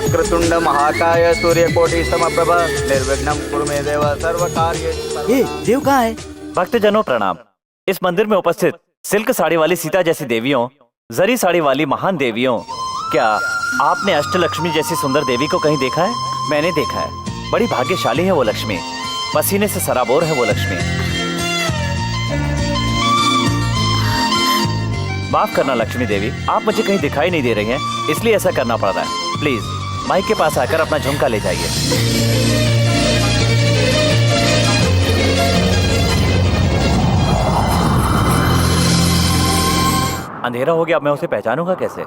वक्रतुंड महाकाय सूर्यकोटि समप्रभ निर्विघ्नं कुरु मे देव सर्वकार्येषु। ये देव कहाँ है? भक्तजनों प्रणाम। इस मंदिर में उपस्थित सिल्क साड़ी वाली सीता जैसी देवियों, जरी साड़ी वाली महान देवियों, क्या आपने अष्टलक्ष्मी जैसी सुंदर देवी को कहीं देखा है? मैंने देखा है। बड़ी भाग्यशाली है वो लक्ष्मी, पसीने से सराबोर है वो लक्ष्मी। माफ करना लक्ष्मी देवी, आप मुझे कहीं दिखाई नहीं दे रही हैं, इसलिए ऐसा करना पड़ रहा है। प्लीज माइक के पास आकर अपना झुमका ले जाइए। अंधेरा हो गया, अब मैं उसे पहचानूंगा कैसे?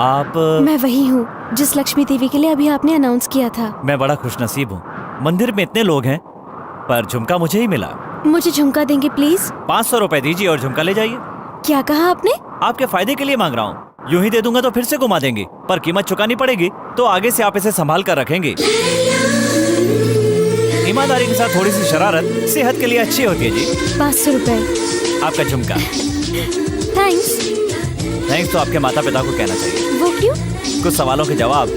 आप? मैं वही हूँ जिस लक्ष्मी देवी के लिए अभी आपने अनाउंस किया था। मैं बड़ा खुशनसीब हूँ, मंदिर में इतने लोग हैं पर झुमका मुझे ही मिला। मुझे झुमका देंगे प्लीज? 500 रुपए दीजिए और झुमका ले जाइए। क्या कहा आपने? आपके फायदे के लिए मांग रहा हूँ। यूं ही दे दूंगा तो फिर से घुमा देंगे, पर कीमत चुकानी पड़ेगी, तो आगे से आप इसे संभाल कर रखेंगे। ईमानदारी के साथ थोड़ी सी शरारत सेहत के लिए अच्छी होती है जी। 500 रुपए आपका झुमका। थैंक्स। थैंक्स तो आपके माता पिता को कहना चाहिए। वो क्यों? कुछ सवालों के जवाब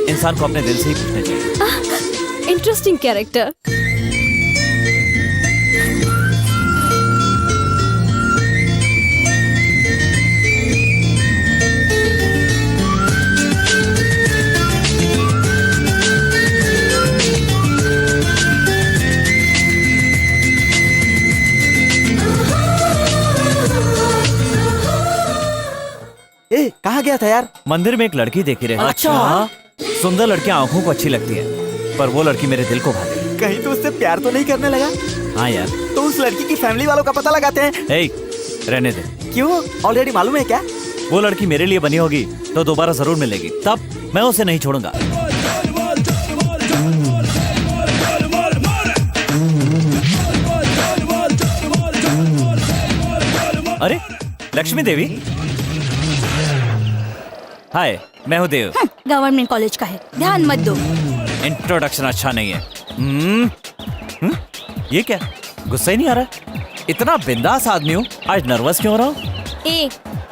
इंसान को अपने दिल से ही पूछने चाहिए। Interesting character. ए, कहाँ गया था यार? मंदिर में एक लड़की देखी रही। अच्छा। सुंदर लड़कियां आंखों को अच्छी लगती है, पर वो लड़की मेरे दिल को भाती। कहीं तो उससे प्यार तो नहीं करने लगा? हाँ यार। तो उस लड़की की फैमिली वालों का पता लगाते हैं। रहने दे। क्यों? ऑलरेडी मालूम है क्या? वो लड़की मेरे लिए बनी होगी तो दोबारा जरूर मिलेगी, तब मैं उसे नहीं छोड़ूंगा। अरे लक्ष्मी देवी। हाय, मैं हूँ देव। गवर्नमेंट कॉलेज का है, ध्यान मत दो। इंट्रोडक्शन अच्छा नहीं है। ये क्या, गुस्सा ही नहीं आ रहा? इतना बिंदास आदमी हूँ, आज नर्वस क्यों हो रहा हूँ?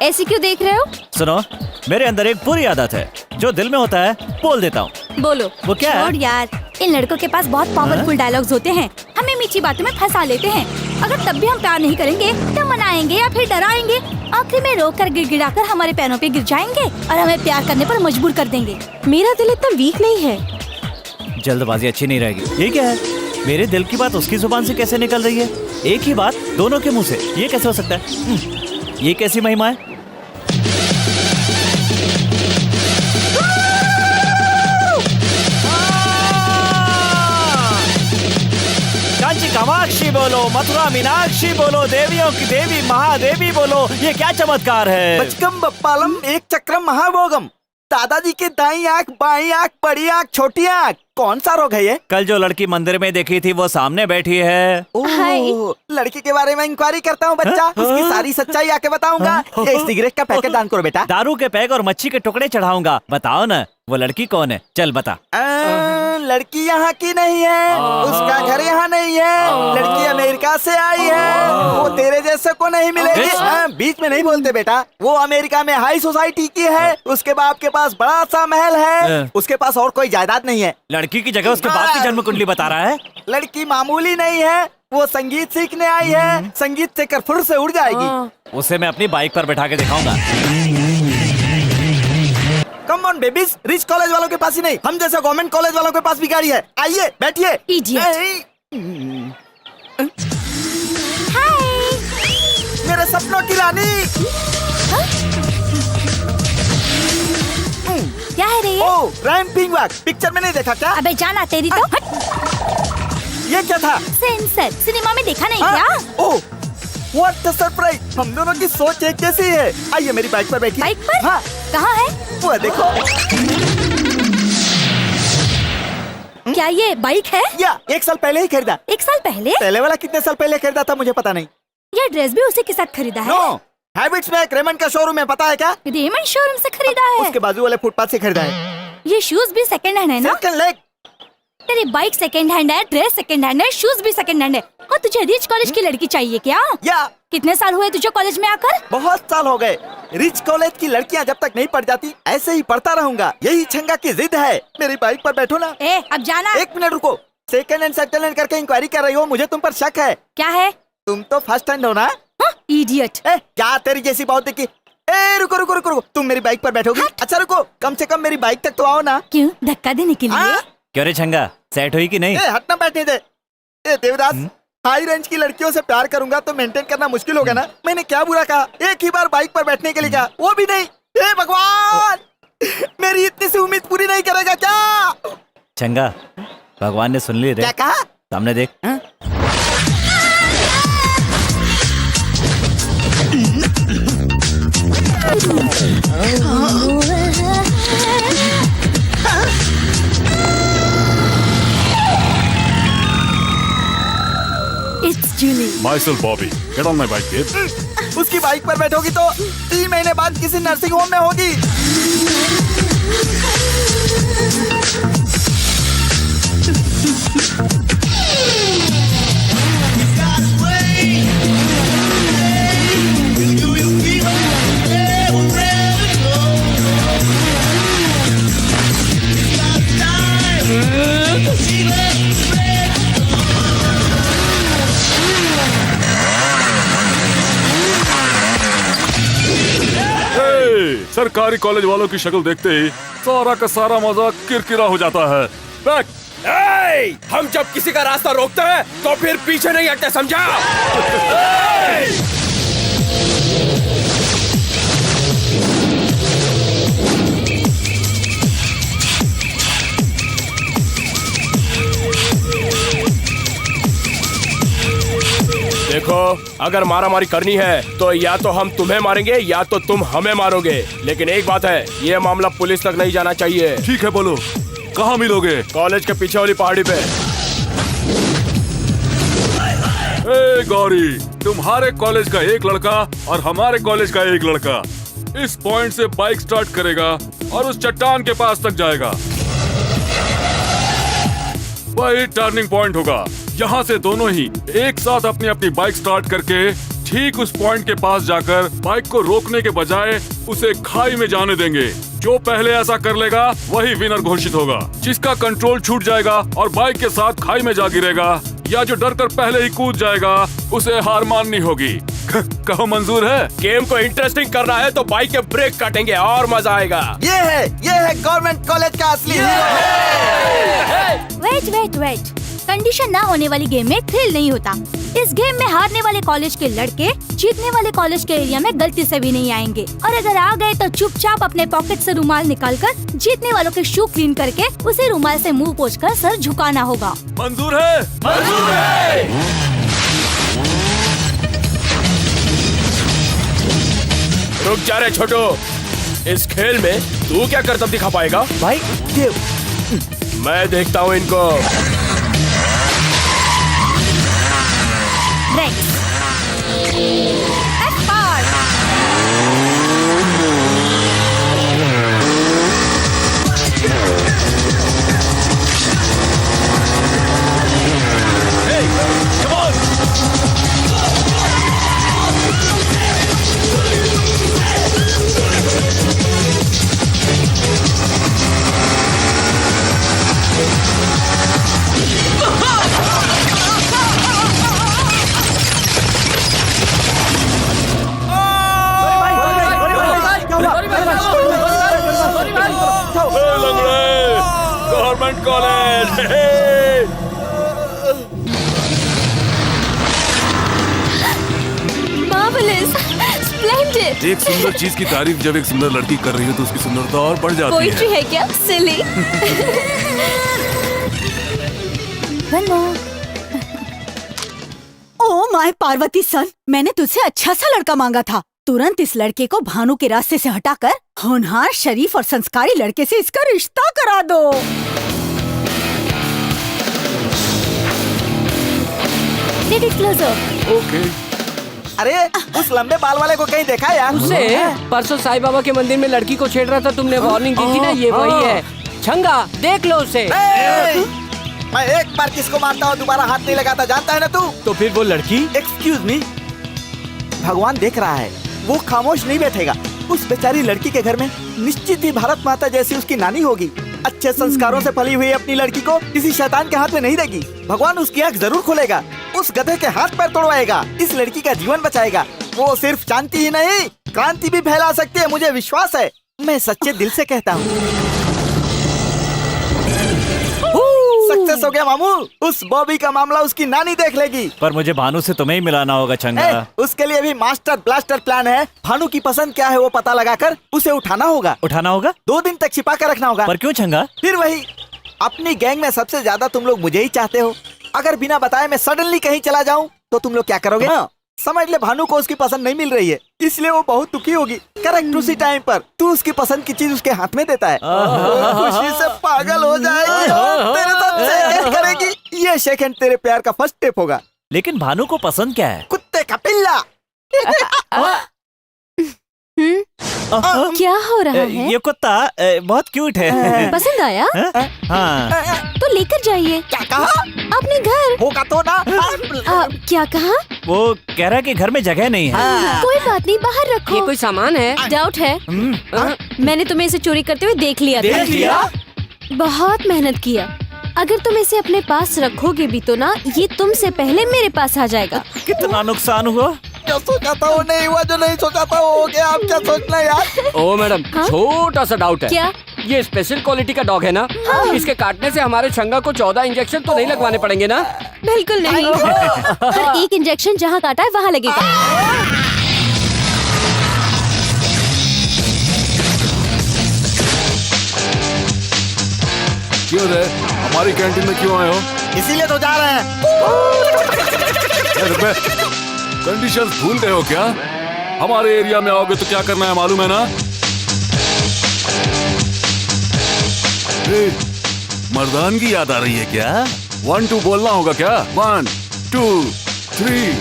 ऐसे क्यों देख रहे हो? सुनो, मेरे अंदर एक बुरी आदत है, जो दिल में होता है बोल देता हूँ। बोलो। वो क्या है? छोड़ यार, इन लड़कों के पास बहुत पावरफुल डायलॉग्स होते हैं, हमें मीठी बातों में फंसा लेते हैं। अगर तब भी हम प्यार नहीं करेंगे तो मनाएंगे या फिर डराएंगे, आखिर में रोक कर गिड़गिड़ाकर हमारे पैरों पे गिर जाएंगे और हमें प्यार करने पर मजबूर कर देंगे। मेरा दिल इतना वीक नहीं है। जल्दबाजी अच्छी नहीं रहेगी। ये क्या है? मेरे दिल की बात उसकी जुबान से कैसे निकल रही है? एक ही बात दोनों के मुंह से, ये कैसे हो सकता है? ये कैसी महिमा है? कांची कामाक्षी बोलो, मथुरा मीनाक्षी बोलो, देवियों की देवी महादेवी बोलो, ये क्या चमत्कार है? बचकम बप्पालम एक चक्रम महाभोगम। दादाजी के दाई आँख, बाई आँख, बड़ी आँख, छोटी आँख, कौन सा रोग है ये? कल जो लड़की मंदिर में देखी थी वो सामने बैठी है। ओह, लड़की के बारे में इंक्वायरी करता हूँ बच्चा। उसकी सारी सच्चाई आके बताऊंगा। एक सिगरेट का पैकेट दान करो बेटा। दारू के पैक और मच्छी के टुकड़े चढ़ाऊंगा। बताओ ना, वो लड़की कौन है? चल बता। लड़की यहाँ की नहीं है, उसका घर यहाँ नहीं है, लड़की अमेरिका से आई है। वो तेरे जैसे को नहीं मिलेगी। बीच में नहीं बोलते बेटा। वो अमेरिका में हाई सोसाइटी की है, उसके बाप के पास बड़ा सा महल है, उसके पास और कोई जायदाद नहीं है। लड़की की जगह उसके बाप की जन्म कुंडली बता रहा है। लड़की मामूली नहीं है, वो संगीत सीखने आई है, संगीत से कर फुर से उड़ जाएगी। उसे मैं अपनी बाइक पर बैठा के दिखाऊंगा। Come on babies, rich college वालों के पास ही नहीं, हम जैसे गवर्नमेंट कॉलेज वालों के पास भी गाड़ी है। आइए बैठिए। Idiot. मेरे सपनों की रानी। क्या है रे ये? ओह, रैंपिंग वॉक, पिक्चर में नहीं देखा क्या? अबे जाना तेरी तो। ये क्या था? सेंसर, सिनेमा में देखा नहीं हाँ? क्या? ओह, व्हाट अ सरप्राइज। हम दोनों की सोच एक जैसी है। आइए मेरी बाइक पर बैठिए। बाइक पर? हाँ। कहाँ है? वो देखो। क्या ये बाइक है? या 1 साल पहले ही खरीदा। 1 साल पहले? पहले वाला कितने साल पहले खरीदा था मुझे पता नहीं। ये ड्रेस भी उसी के साथ खरीदा है? नो, हैबिट्स में एक रेमंड का शोरूम है, पता है क्या? रेमंड शोरूम से खरीदा है? उसके बाजू वाले फुटपाथ से खरीदा है। ये शूज भी सेकंड हैंड है ना? Second leg. तेरी बाइक सेकंड हैंड है, ड्रेस सेकंड हैंड है, शूज भी सेकंड हैंड है, और तुझे रिच कॉलेज की लड़की चाहिए क्या? या कितने साल हुए तुझे कॉलेज में आकर? बहुत साल हो गए। रिच कॉलेज की लड़कियां जब तक नहीं पढ़ जाती ऐसे ही पढ़ता रहूंगा, यही छंगा की जिद है। मेरी बाइक पर बैठो ना। ए, अब जाना। एक मिनट रुको, सेकंड हैंड सेकंड हैंड करके इंक्वायरी कर रही हो, मुझे तुम पर शक है। क्या है? तुम तो फर्स्ट हैंड हो ना? इडियट। क्या तेरी जैसी बहुत दिखी। रुको रुको रुको रुको, तुम मेरी बाइक पर बैठोगी? अच्छा रुको, कम से कम मेरी बाइक तक तो आओ ना। क्यों, धक्का देने के लिए? हाँ? क्यों रे छंगा, सेट हुई कि नहीं? हटना, बैठने दे। देवदास, हाई रेंज की लड़कियों से प्यार करूंगा तो मेंटेन करना मुश्किल होगा ना। मैंने क्या बुरा कहा? एक ही बार बाइक पर बैठने के लिए कहा, वो भी नहीं। हे भगवान, मेरी इतनी सी उम्मीद पूरी नहीं करेगा क्या? छंगा, भगवान ने सुन ली रे। क्या कहा? सामने देख। It's Julie. Myself Bobby. Get on my bike, kid. उसकी बाइक पर बैठोगी तो 3 महीने बाद किसी नर्सिंग होम में होगी। सरकारी कॉलेज वालों की शक्ल देखते ही सारा का सारा मजा किरकिरा हो जाता है। बैक। हम जब किसी का रास्ता रोकते हैं तो फिर पीछे नहीं हटते, समझा? देखो, अगर मारामारी करनी है तो या तो हम तुम्हें मारेंगे या तो तुम हमें मारोगे, लेकिन एक बात है, ये मामला पुलिस तक नहीं जाना चाहिए। ठीक है, बोलो कहाँ मिलोगे? कॉलेज के पीछे वाली पहाड़ी पे। ए गौरी, तुम्हारे कॉलेज का एक लड़का और हमारे कॉलेज का एक लड़का इस पॉइंट से बाइक स्टार्ट करेगा और उस चट्टान के पास तक जाएगा। वही टर्निंग पॉइंट होगा। यहाँ से दोनों ही एक साथ अपनी अपनी बाइक स्टार्ट करके ठीक उस पॉइंट के पास जाकर बाइक को रोकने के बजाय उसे खाई में जाने देंगे। जो पहले ऐसा कर लेगा वही विनर घोषित होगा। जिसका कंट्रोल छूट जाएगा और बाइक के साथ खाई में जा गिरेगा या जो डर कर पहले ही कूद जाएगा उसे हार माननी होगी। कहो मंजूर है? गेम को इंटरेस्टिंग करना है तो बाइक के ब्रेक काटेंगे और मजा आएगा। ये है गवर्नमेंट कॉलेज का असली हीरो। वेट, कंडीशन ना होने वाली गेम में थ्रिल नहीं होता। इस गेम में हारने वाले कॉलेज के लड़के जीतने वाले कॉलेज के एरिया में गलती से भी नहीं आएंगे, और अगर आ गए तो चुपचाप अपने पॉकेट से रुमाल निकालकर जीतने वालों के शू क्लीन करके उसे रुमाल से मुंह पोंछकर सर झुकाना होगा। मंजूर है? मंजूर है। रुक जा रे छोटू, इस खेल में तू क्या करतब दिखा पाएगा? भाई देव, मैं देखता हूँ इनको। Rex. F-Bar. Government college. Marvelous. Splendid. एक सुंदर चीज की तारीफ जब एक सुंदर लड़की कर रही है तो उसकी सुंदरता और बढ़ जाती पोइट्री है। है क्या? Silly. One more. Oh my Parvati son, मैंने तुझसे अच्छा सा लड़का मांगा था। तुरंत इस लड़के को भानु के रास्ते से हटाकर होनहार, शरीफ और संस्कारी लड़के से इसका रिश्ता करा दो। Get it closer. ओके। अरे उस लंबे बाल वाले को कहीं देखा यार? उससे परसों साईं बाबा के मंदिर में लड़की को छेड़ रहा था, तुमने वार्निंग दी थी ना, ये वही है। छंगा, देख लो उसे। मैं एक बार किसको मारता हूँ दोबारा हाथ नहीं लगाता, जानता है ना तू? तो फिर वो लड़की? एक्सक्यूज मी, भगवान देख रहा है, वो खामोश नहीं बैठेगा। उस बेचारी लड़की के घर में निश्चित ही भारत माता जैसी उसकी नानी होगी। अच्छे संस्कारों से पली हुई अपनी लड़की को किसी शैतान के हाथ में नहीं देगी। भगवान उसकी आंख जरूर खोलेगा, उस गधे के हाथ पैर तोड़वाएगा, इस लड़की का जीवन बचाएगा। वो सिर्फ शांति ही नहीं, क्रांति भी फैला सकती है, मुझे विश्वास है। मैं सच्चे दिल से कहता हूँ। सक्सेस हो गया मामू, उस बॉबी का मामला उसकी नानी देख लेगी। पर मुझे भानु से तुम्हें ही मिलाना होगा चंगा। उसके लिए भी मास्टर ब्लास्टर प्लान है। भानु की पसंद क्या है वो पता लगाकर उसे उठाना होगा। उठाना होगा? 2 दिन तक छिपा कर रखना होगा। पर क्यों चंगा? फिर वही, अपनी गैंग में सबसे ज्यादा तुम लोग मुझे ही चाहते हो। अगर बिना बताए मैं सडनली कहीं चला जाऊं तो तुम लोग क्या करोगे? समझ ले भानु को उसकी पसंद नहीं मिल रही है, इसलिए वो बहुत दुखी होगी। करेक्ट उसी टाइम पर तू उसकी पसंद की चीज उसके हाथ में देता है, वो खुशी से पागल हो जाएगी, तेरे साथ शेक हैंड करेगी। ये शेक हैंड तेरे प्यार का फर्स्ट स्टेप होगा। लेकिन भानु को पसंद क्या है? कुत्ते का पिल्ला। क्या हो रहा है? ये कुत्ता बहुत क्यूट है। पसंद आया? हाँ। तो लेकर जाइए। क्या कहा? अपने घर। होगा तो ना। क्या कहा? वो कह रहा है कि घर में जगह नहीं है। कोई बात नहीं, बाहर रखो। ये कोई सामान है? डाउट है? मैंने तुम्हें इसे चोरी करते हुए देख लिया था। देख लिया? बहुत मेहनत किया। अगर तुम इसे अपने पास रखोगे भी तो ना, ये तुमसे पहले मेरे पास आ जाएगा। कितना नुकसान हुआ? क्या सोचा था वो नहीं हुआ, जो नहीं सोचा था वो हो गया। आप क्या सोचना यार? ओ मैडम, हाँ? छोटा सा डाउट है। क्या? ये स्पेशल क्वालिटी का डॉग है ना? इसके काटने से हमारे छंगा को 14 इंजेक्शन तो नहीं लगवाने पड़ेंगे ना? बिल्कुल नहीं। हर एक इंजेक्शन जहाँ काटा है वहाँ लगेगा। क्यों रे, हमारी कैंटीन में क्यों आए हो? इसीलिए तो जा रहे हैं। कंडीशंस भूल गए हो क्या? हमारे एरिया में आओगे तो क्या करना है मालूम है ना? मर्दानगी याद आ रही है क्या? 1 2 बोलना होगा क्या? 1 2 3।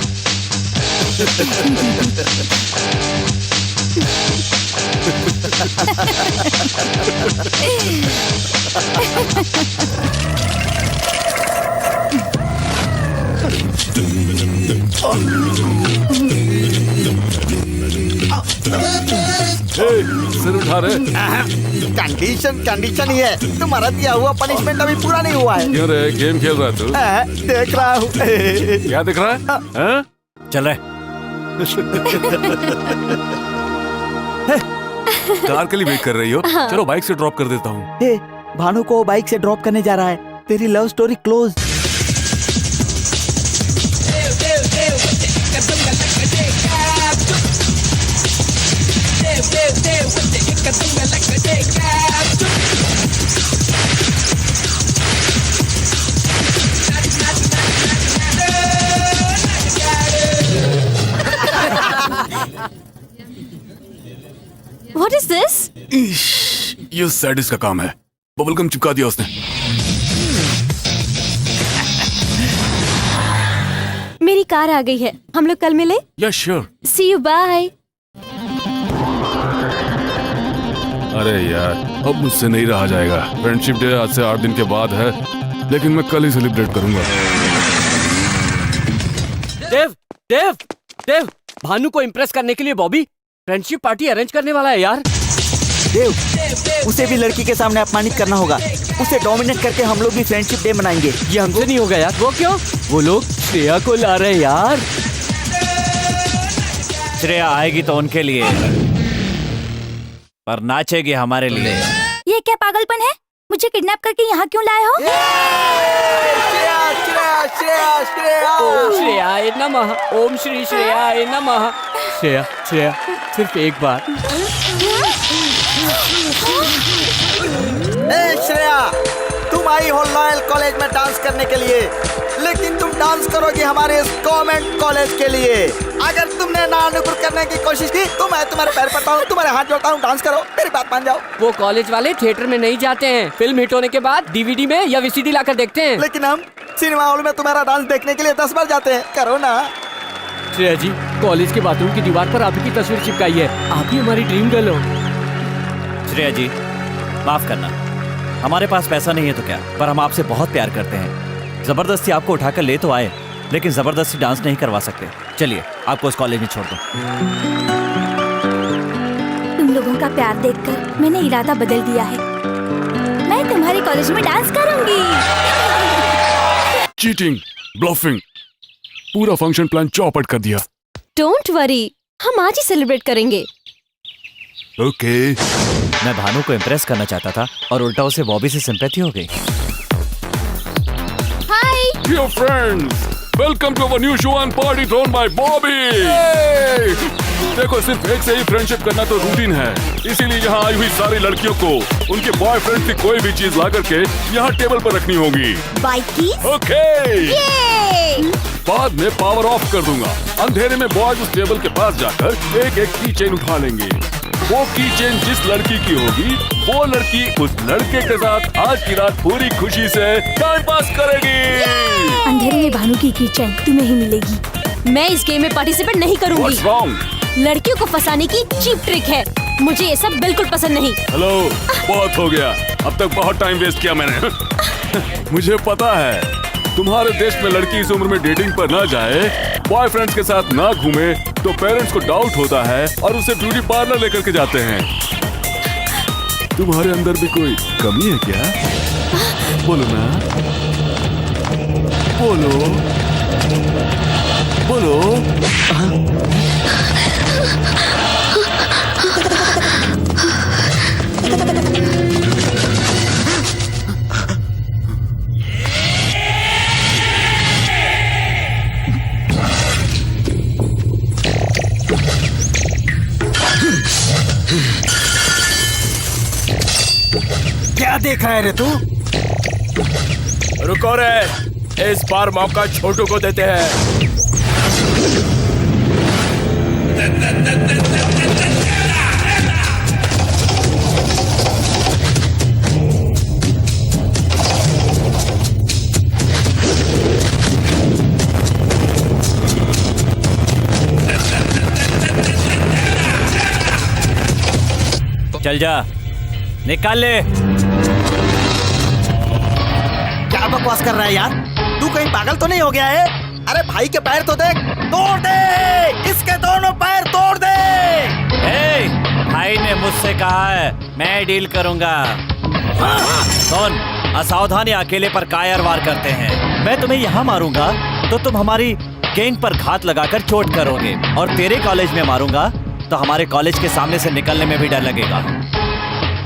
सिर उठा रहे। कंडीशन ही है, तुम्हारा दिया हुआ पनिशमेंट अभी पूरा नहीं हुआ है। क्यों रे, गेम खेल रहा है तू? देख रहा हूँ। क्या दिख रहा है? हैं? चल रहे। कार के लिए वेट कर रही हो? चलो बाइक से ड्रॉप कर देता हूँ। भानु को बाइक से ड्रॉप करने जा रहा है। तेरी love story close. What is this? ये सैडिस्ट का काम है। बबलगम चिपका दिया उसने। मेरी कार आ गई है, हम लोग कल मिले। या श्योर। See you, bye. अरे यार, अब मुझसे नहीं रहा जाएगा। फ्रेंडशिप डे आज से 8 दिन के बाद है, लेकिन मैं कल ही सेलिब्रेट करूंगा। देव, भानु को इम्प्रेस करने के लिए बॉबी फ्रेंडशिप पार्टी अरेंज करने वाला है यार। देव, उसे भी लड़की के सामने अपमानित करना होगा। उसे डोमिनेट करके हम लोग भी फ्रेंडशिप डे मनाएंगे। ये हमसे नहीं होगा यार। वो क्यों? वो लोग श्रेया को ला रहे हैं यार। श्रेया आएगी तो उनके लिए, पर नाचेगी हमारे लिए। ये क्या पागलपन है? मुझे किडनैप करके यहाँ क्यों लाए हो? ओम श्रेयाय नमः, ओम श्री श्रेयाय नमः। श्रेया, सिर्फ एक बार। श्रेया, तुम आई हो लॉयल कॉलेज में डांस करने के लिए, लेकिन तुम डांस करोगी हमारे इस गवर्नमेंट कॉलेज के लिए। अगर तुमने नानुकुर करने की कोशिश की तो मैं तुम्हारे पैर पड़ता हूँ, तुम्हारे हाथ जोड़ता हूँ, डांस करो, मेरी बात मान जाओ। वो कॉलेज वाले थिएटर में नहीं जाते हैं, फिल्म हिट होने के बाद डीवीडी में या वीसीडी लाकर देखते हैं। लेकिन हम सिनेमा हॉल में तुम्हारा डांस देखने के लिए 10 बार जाते हैं, करो ना। श्रेया जी, कॉलेज के बाथरूम की दीवार पर आप ही की तस्वीर चिपकाई है। आप ही हमारी ड्रीम गर्ल हो। श्रेया जी, माफ करना, हमारे पास पैसा नहीं है तो क्या, पर हम आपसे बहुत प्यार करते हैं। जबरदस्ती आपको उठाकर ले तो आए, लेकिन जबरदस्ती डांस नहीं करवा सकते। चलिए आपको इस कॉलेज में छोड़ दो। तुम लोगों का प्यार देखकर मैंने इरादा बदल दिया है। मैं तुम्हारे कॉलेज में डांस करूंगी। चीटिंग, ब्लफिंग, पूरा फंक्शन प्लान चौपट कर दिया। डोंट वरी, हम आज ही सेलिब्रेट करेंगे। ओके। मैं भानु को इम्प्रेस करना चाहता था और उल्टा उसे बॉबी से सिंपैथी हो गई। हाय। Dear friends, welcome to our new show and party thrown by Bobby. देखो, सिर्फ एक से ही फ्रेंडशिप करना तो रूटीन है, इसीलिए यहाँ आई हुई सारी लड़कियों को उनके बॉयफ्रेंड की कोई भी चीज ला करके यहाँ टेबल पर रखनी होगी। बाइकीज? ओके। बाद में पावर ऑफ कर दूंगा। अंधेरे में बॉयज उस टेबल के पास जाकर एक एक की चेन उठा लेंगे। वो की चेन जिस लड़की की होगी, वो लड़की उस लड़के के साथ आज की रात पूरी खुशी से टाइम पास करेगी। अंधेरे में भानु की चैन तुम्हें ही मिलेगी। मैं इस गेम में पार्टिसिपेट नहीं करूंगी। What's wrong? लड़कियों को फंसाने की चीप ट्रिक है, मुझे ये सब बिल्कुल पसंद नहीं। हेलो, बहुत हो गया, अब तक बहुत टाइम वेस्ट किया मैंने। मुझे पता है तुम्हारे देश में लड़की इस उम्र में डेटिंग पर ना जाए, बॉयफ्रेंड्स के साथ ना घूमे तो पेरेंट्स को डाउट होता है और उसे ब्यूटी पार्लर लेकर के जाते हैं। तुम्हारे अंदर भी कोई कमी है क्या? बोलो ना, बोलो बोलो। क्या देख रहा है रे तू? रुको रे, इस बार मौका छोटू को देते हैं। चल जा, निकाल ले। क्या बकवास कर रहा है यार? तू कहीं पागल तो नहीं हो गया है? अरे भाई के पैर तो देख, तोड़ दे, इसके दोनों पैर तोड़ दे। ए, भाई ने मुझसे कहा है मैं डील करूंगा। कौन असावधानी अकेले पर कायर वार करते हैं। मैं तुम्हें यहाँ मारूंगा तो तुम हमारी गैंग पर घात लगाकर चोट करोगे, और तेरे कॉलेज में मारूंगा तो हमारे कॉलेज के सामने से निकलने में भी डर लगेगा।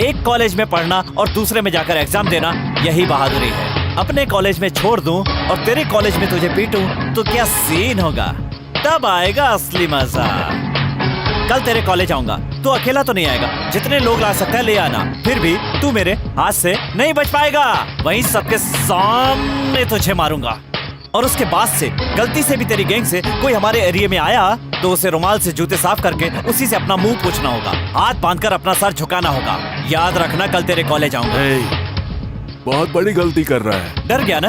एक कॉलेज में पढ़ना और दूसरे में जाकर एग्जाम देना, यही बहादुरी है। अपने कॉलेज में छोड़ दूं और तेरे कॉलेज में तुझे पीटूं तो क्या सीन होगा? तब आएगा असली मजा। कल तेरे कॉलेज आऊंगा, तू अकेला तो नहीं आएगा, जितने लोग ला सकता है ले आना। फिर भी तू मेरे हाथ से नहीं बच पाएगा, वहीं सबके सामने तुझे मारूंगा। और उसके बाद से गलती से भी तेरी गैंग से कोई हमारे एरिया में आया तो उसे रुमाल से जूते साफ करके उसी से अपना मुंह पोंछना होगा, हाथ बांधकर अपना सर झुकाना होगा। याद रखना, कल तेरे कॉलेज आऊंगा। बहुत बड़ी गलती कर रहा है। डर गया ना?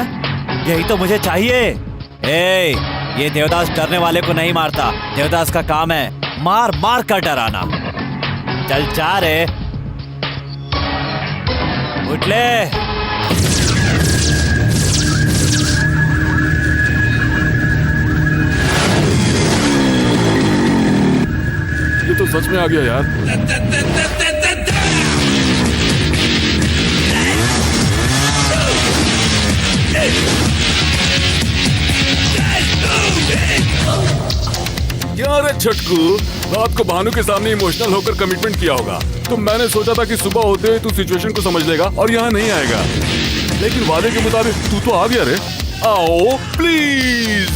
यही तो मुझे चाहिए। ए, ये देवदास डरने वाले को नहीं मारता। देवदास का काम है मार मार कर डराना। चल जा रे, उठ ले। ये तो सच में आ गया यार। यार छटकू, रात को भानु के सामने इमोशनल होकर कमिटमेंट किया होगा, तो मैंने सोचा था कि सुबह होते हुए तू सिचुएशन को समझ लेगा और यहाँ नहीं आएगा, लेकिन वादे के मुताबिक तू तो आ गया रे। आओ प्लीज,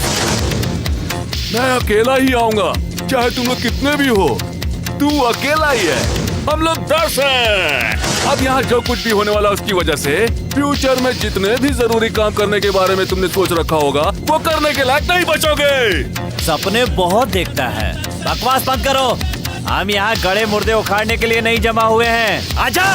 मैं अकेला ही आऊंगा, चाहे तुम लोग कितने भी हो। तू अकेला ही है, हम लोग 10 हैं। अब यहाँ जो कुछ भी होने वाला उसकी वजह से फ्यूचर में जितने भी जरूरी काम करने के बारे में तुमने सोच रखा होगा वो करने के लायक नहीं बचोगे। सपने बहुत देखता है, बकवास बंद करो। हम यहाँ गड़े मुर्दे उखाड़ने के लिए नहीं जमा हुए हैं। आजा।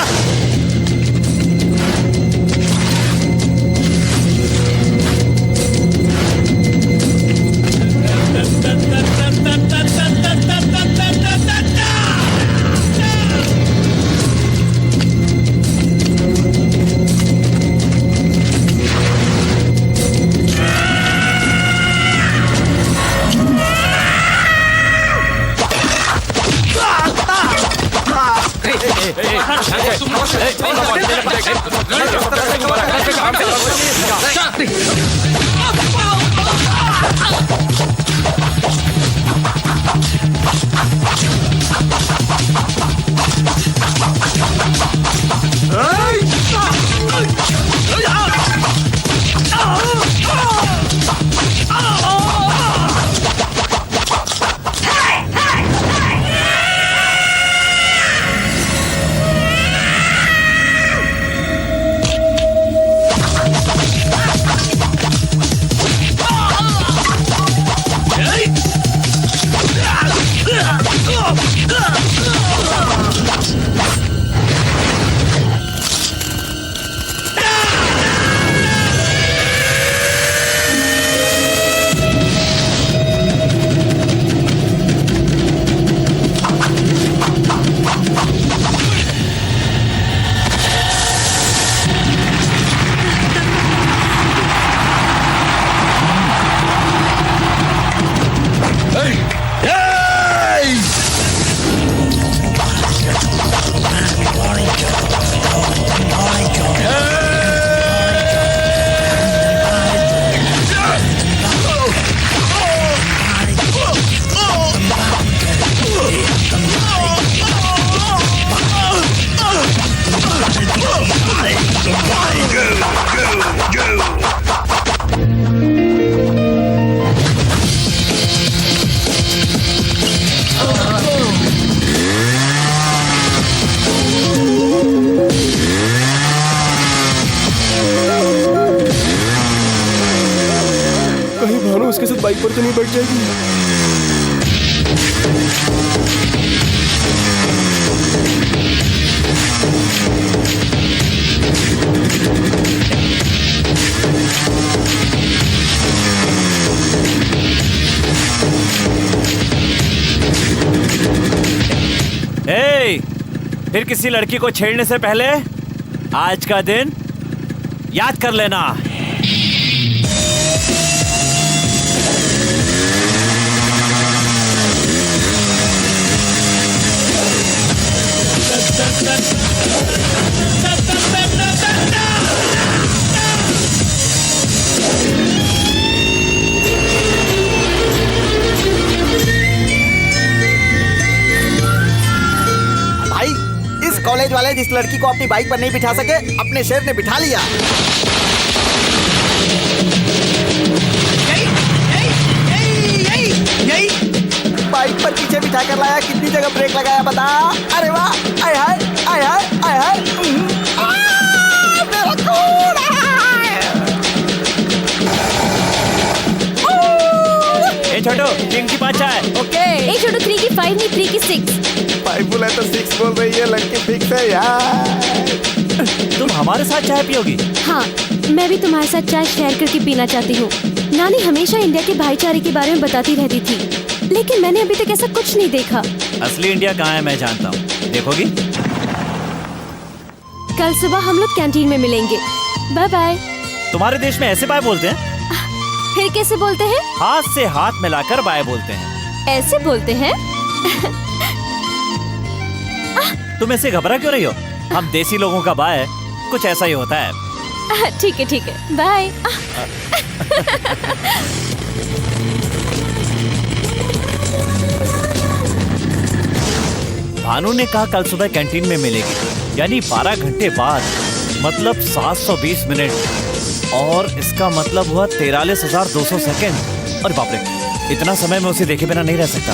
कहीं भानु उसके साथ बाइक पर तो नहीं बैठ जाएगी? ए, फिर किसी लड़की को छेड़ने से पहले आज का दिन याद कर लेना। भाई, इस कॉलेज वाले जिस लड़की को अपनी बाइक पर नहीं बिठा सके, अपने शेर ने बिठा लिया। बाइक पर पीछे बिठा कर लाया, कितनी जगह ब्रेक लगाया बता। अरे वाह, आय हाय आय हाय आय हाय। मेरा खून ए छोटू, 3 की 5 है। ओके। ए छोटू 3 की 5 नहीं 3 की 6। 5 बोला तो 6 बोल रही है, लड़की फिक्स है यार। तुम हमारे साथ चाय पियोगी? हाँ, मैं भी तुम्हारे साथ चाय शेयर करके पीना चाहती हूँ। नानी हमेशा इंडिया के भाईचारे के बारे में बताती रहती थी, लेकिन मैंने अभी तक ऐसा कुछ नहीं देखा। असली इंडिया कहाँ है मैं जानता हूँ, देखोगी? कल सुबह हम लोग कैंटीन में मिलेंगे। Bye bye. तुम्हारे देश में ऐसे बाय बोलते हैं? फिर कैसे बोलते हैं? हाथ से हाथ मिलाकर बाय बोलते हैं। ऐसे बोलते हैं? तुम ऐसे घबरा क्यों रही हो? हम देसी लोगों का बाय कुछ ऐसा ही होता है। ठीक है, बाय। भानु ने कहा कल सुबह कैंटीन में मिलेगी, यानी 12 घंटे बाद, मतलब 720 मिनट, और इसका मतलब हुआ 43,200 सेकेंड। और बाप रे, इतना समय मैं उसे देखे बिना नहीं रह सकता।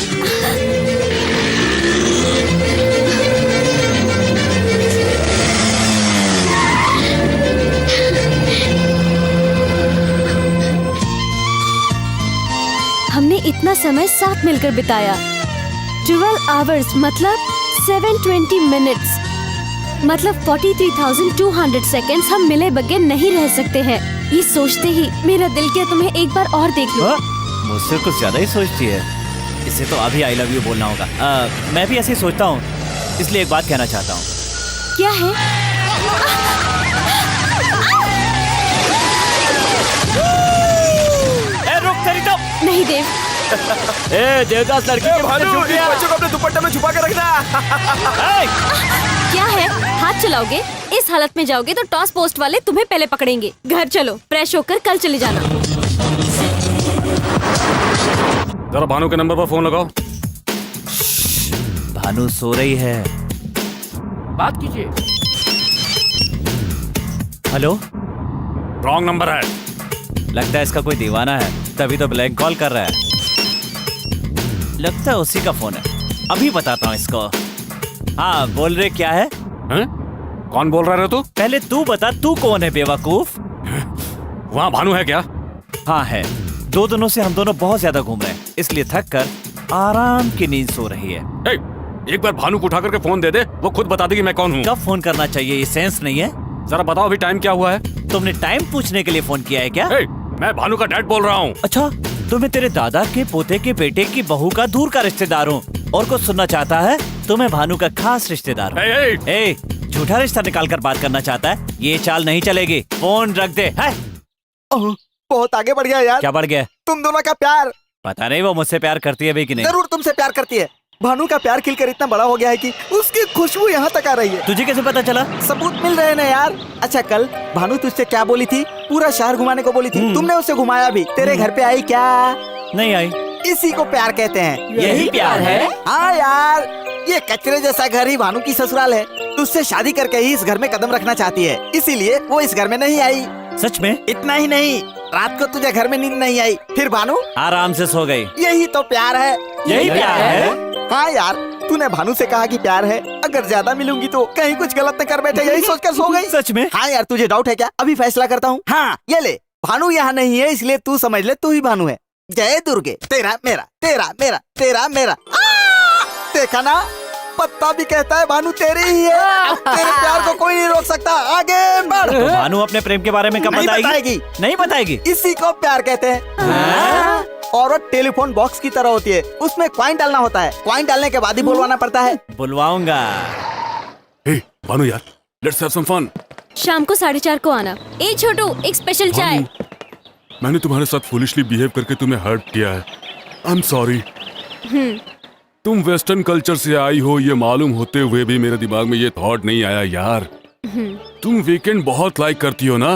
हमने इतना समय साथ मिलकर बिताया। 12 आवर्स मतलब 720 मिनट्स, मतलब 43,200 सेकेंड्स हम मिले बगैर नहीं रह सकते हैं। ये सोचते ही मेरा दिल किया तुम्हें एक बार और देख लो। मुझसे कुछ ज्यादा ही सोचती है। इसे तो अभी आई लव यू बोलना होगा। मैं भी ऐसे ही सोचता हूँ, इसलिए एक बात कहना चाहता हूँ। क्या है? रुक तेरी तो। नहीं देव। ए देवदास, लड़की के भानु, छूट इन गया। बच्चों को अपने दुपट्टे में छुपा के रखना। ए, क्या बाइक चलाओगे, इस हालत में जाओगे तो टॉस पोस्ट वाले तुम्हें पहले पकड़ेंगे। घर चलो, फ्रेश होकर कल चले जाना। जरा भानु के नंबर पर फोन लगाओ। भानु सो रही है। बात कीजिए। हेलो, रॉन्ग नंबर है। लगता है इसका कोई दीवाना है, तभी तो ब्लैंक कॉल कर रहा है। लगता है उसी का फोन है, अभी बताता हूँ इसको। हाँ, बोल रहे क्या है? हैं? कौन बोल रहा है तू? पहले तू बता, तू कौन है बेवकूफ? वहाँ भानु है क्या? हाँ है। 2 दिनों से हम दोनों बहुत ज्यादा घूम रहे हैं, इसलिए थक कर आराम की नींद सो रही है। ए, एक बार भानु को उठा करके फोन दे दे, वो खुद बता देगी मैं कौन हूँ। कब फोन करना चाहिए, ये सेंस नहीं है? जरा बताओ अभी टाइम क्या हुआ है? तुमने टाइम पूछने के लिए फोन किया है क्या? ए, मैं भानु का डैड बोल रहा हूँ। अच्छा, तो मैं तेरे दादा के पोते के बेटे की बहू का दूर का रिश्तेदार हूँ, और कुछ सुनना चाहता है तो मैं भानु का खास रिश्तेदार हूँ। ए, झूठा रिश्ता निकाल कर बात करना चाहता है, ये चाल नहीं चलेगी। फोन रख दे। है? बहुत आगे बढ़ गया यार। क्या बढ़ गया? तुम दोनों का प्यार। पता नहीं वो मुझसे प्यार करती है भी कि नहीं। जरूर तुमसे प्यार करती है। भानु का प्यार खिलकर इतना बड़ा हो गया है कि उसकी खुशबू यहाँ तक आ रही है। तुझे कैसे पता चला? सबूत मिल रहे हैं ना यार। अच्छा, कल भानु तुझसे क्या बोली थी? पूरा शहर घुमाने को बोली थी, तुमने उसे घुमाया भी। तेरे घर पे आई क्या? नहीं आई। इसी को प्यार कहते हैं। यही प्यार है? हाँ यार, ये कचरे जैसा घर ही भानु की ससुराल है। तुझसे शादी करके ही इस घर में कदम रखना चाहती है, इसीलिए वो इस घर में नहीं आई। सच में? इतना ही नहीं, रात को तुझे घर में नींद नहीं आई, फिर भानु आराम से सो गई। यही तो प्यार है। यही प्यार है? हाँ यार, तूने भानु से कहा कि प्यार है, अगर ज्यादा मिलूंगी तो कहीं कुछ गलत न कर बैठे, यही सोचकर सो गई। सच में? हाँ यार, तुझे डाउट है क्या? अभी फैसला करता हूँ। हाँ, ये ले, भानु यहाँ नहीं है, इसलिए तू समझ ले तू ही भानु है। जय दुर्गे, तेरा मेरा, तेरा मेरा, तेरा मेरा। देखा ना, पत्ता भी कहता है भानु तेरी ही है। तेरे प्यार को कोई नहीं रोक सकता, आगे बढ़। तो भानु अपने प्रेम के बारे में कब नहीं बताएगी? नहीं बताएगी। इसी को प्यार कहते हैं। और वो टेलीफोन बॉक्स की तरह होती है, उसमें कॉइन डालना होता है, कॉइन डालने के बाद ही बुलवाना पड़ता है। बुलवाऊंगा। हे भानु यार, लेट्स हैव सम फन। शाम को 4:30 को आना। ए छोटू, एक स्पेशल चाय। मैंने तुम्हारे साथ फुलिशली बिहेव करके तुम्हें हर्ट किया है। I am sorry. तुम वेस्टर्न कल्चर से आई हो ये मालूम होते हुए भी मेरे दिमाग में ये थॉट नहीं आया यार। तुम वीकेंड बहुत लाइक करती हो ना,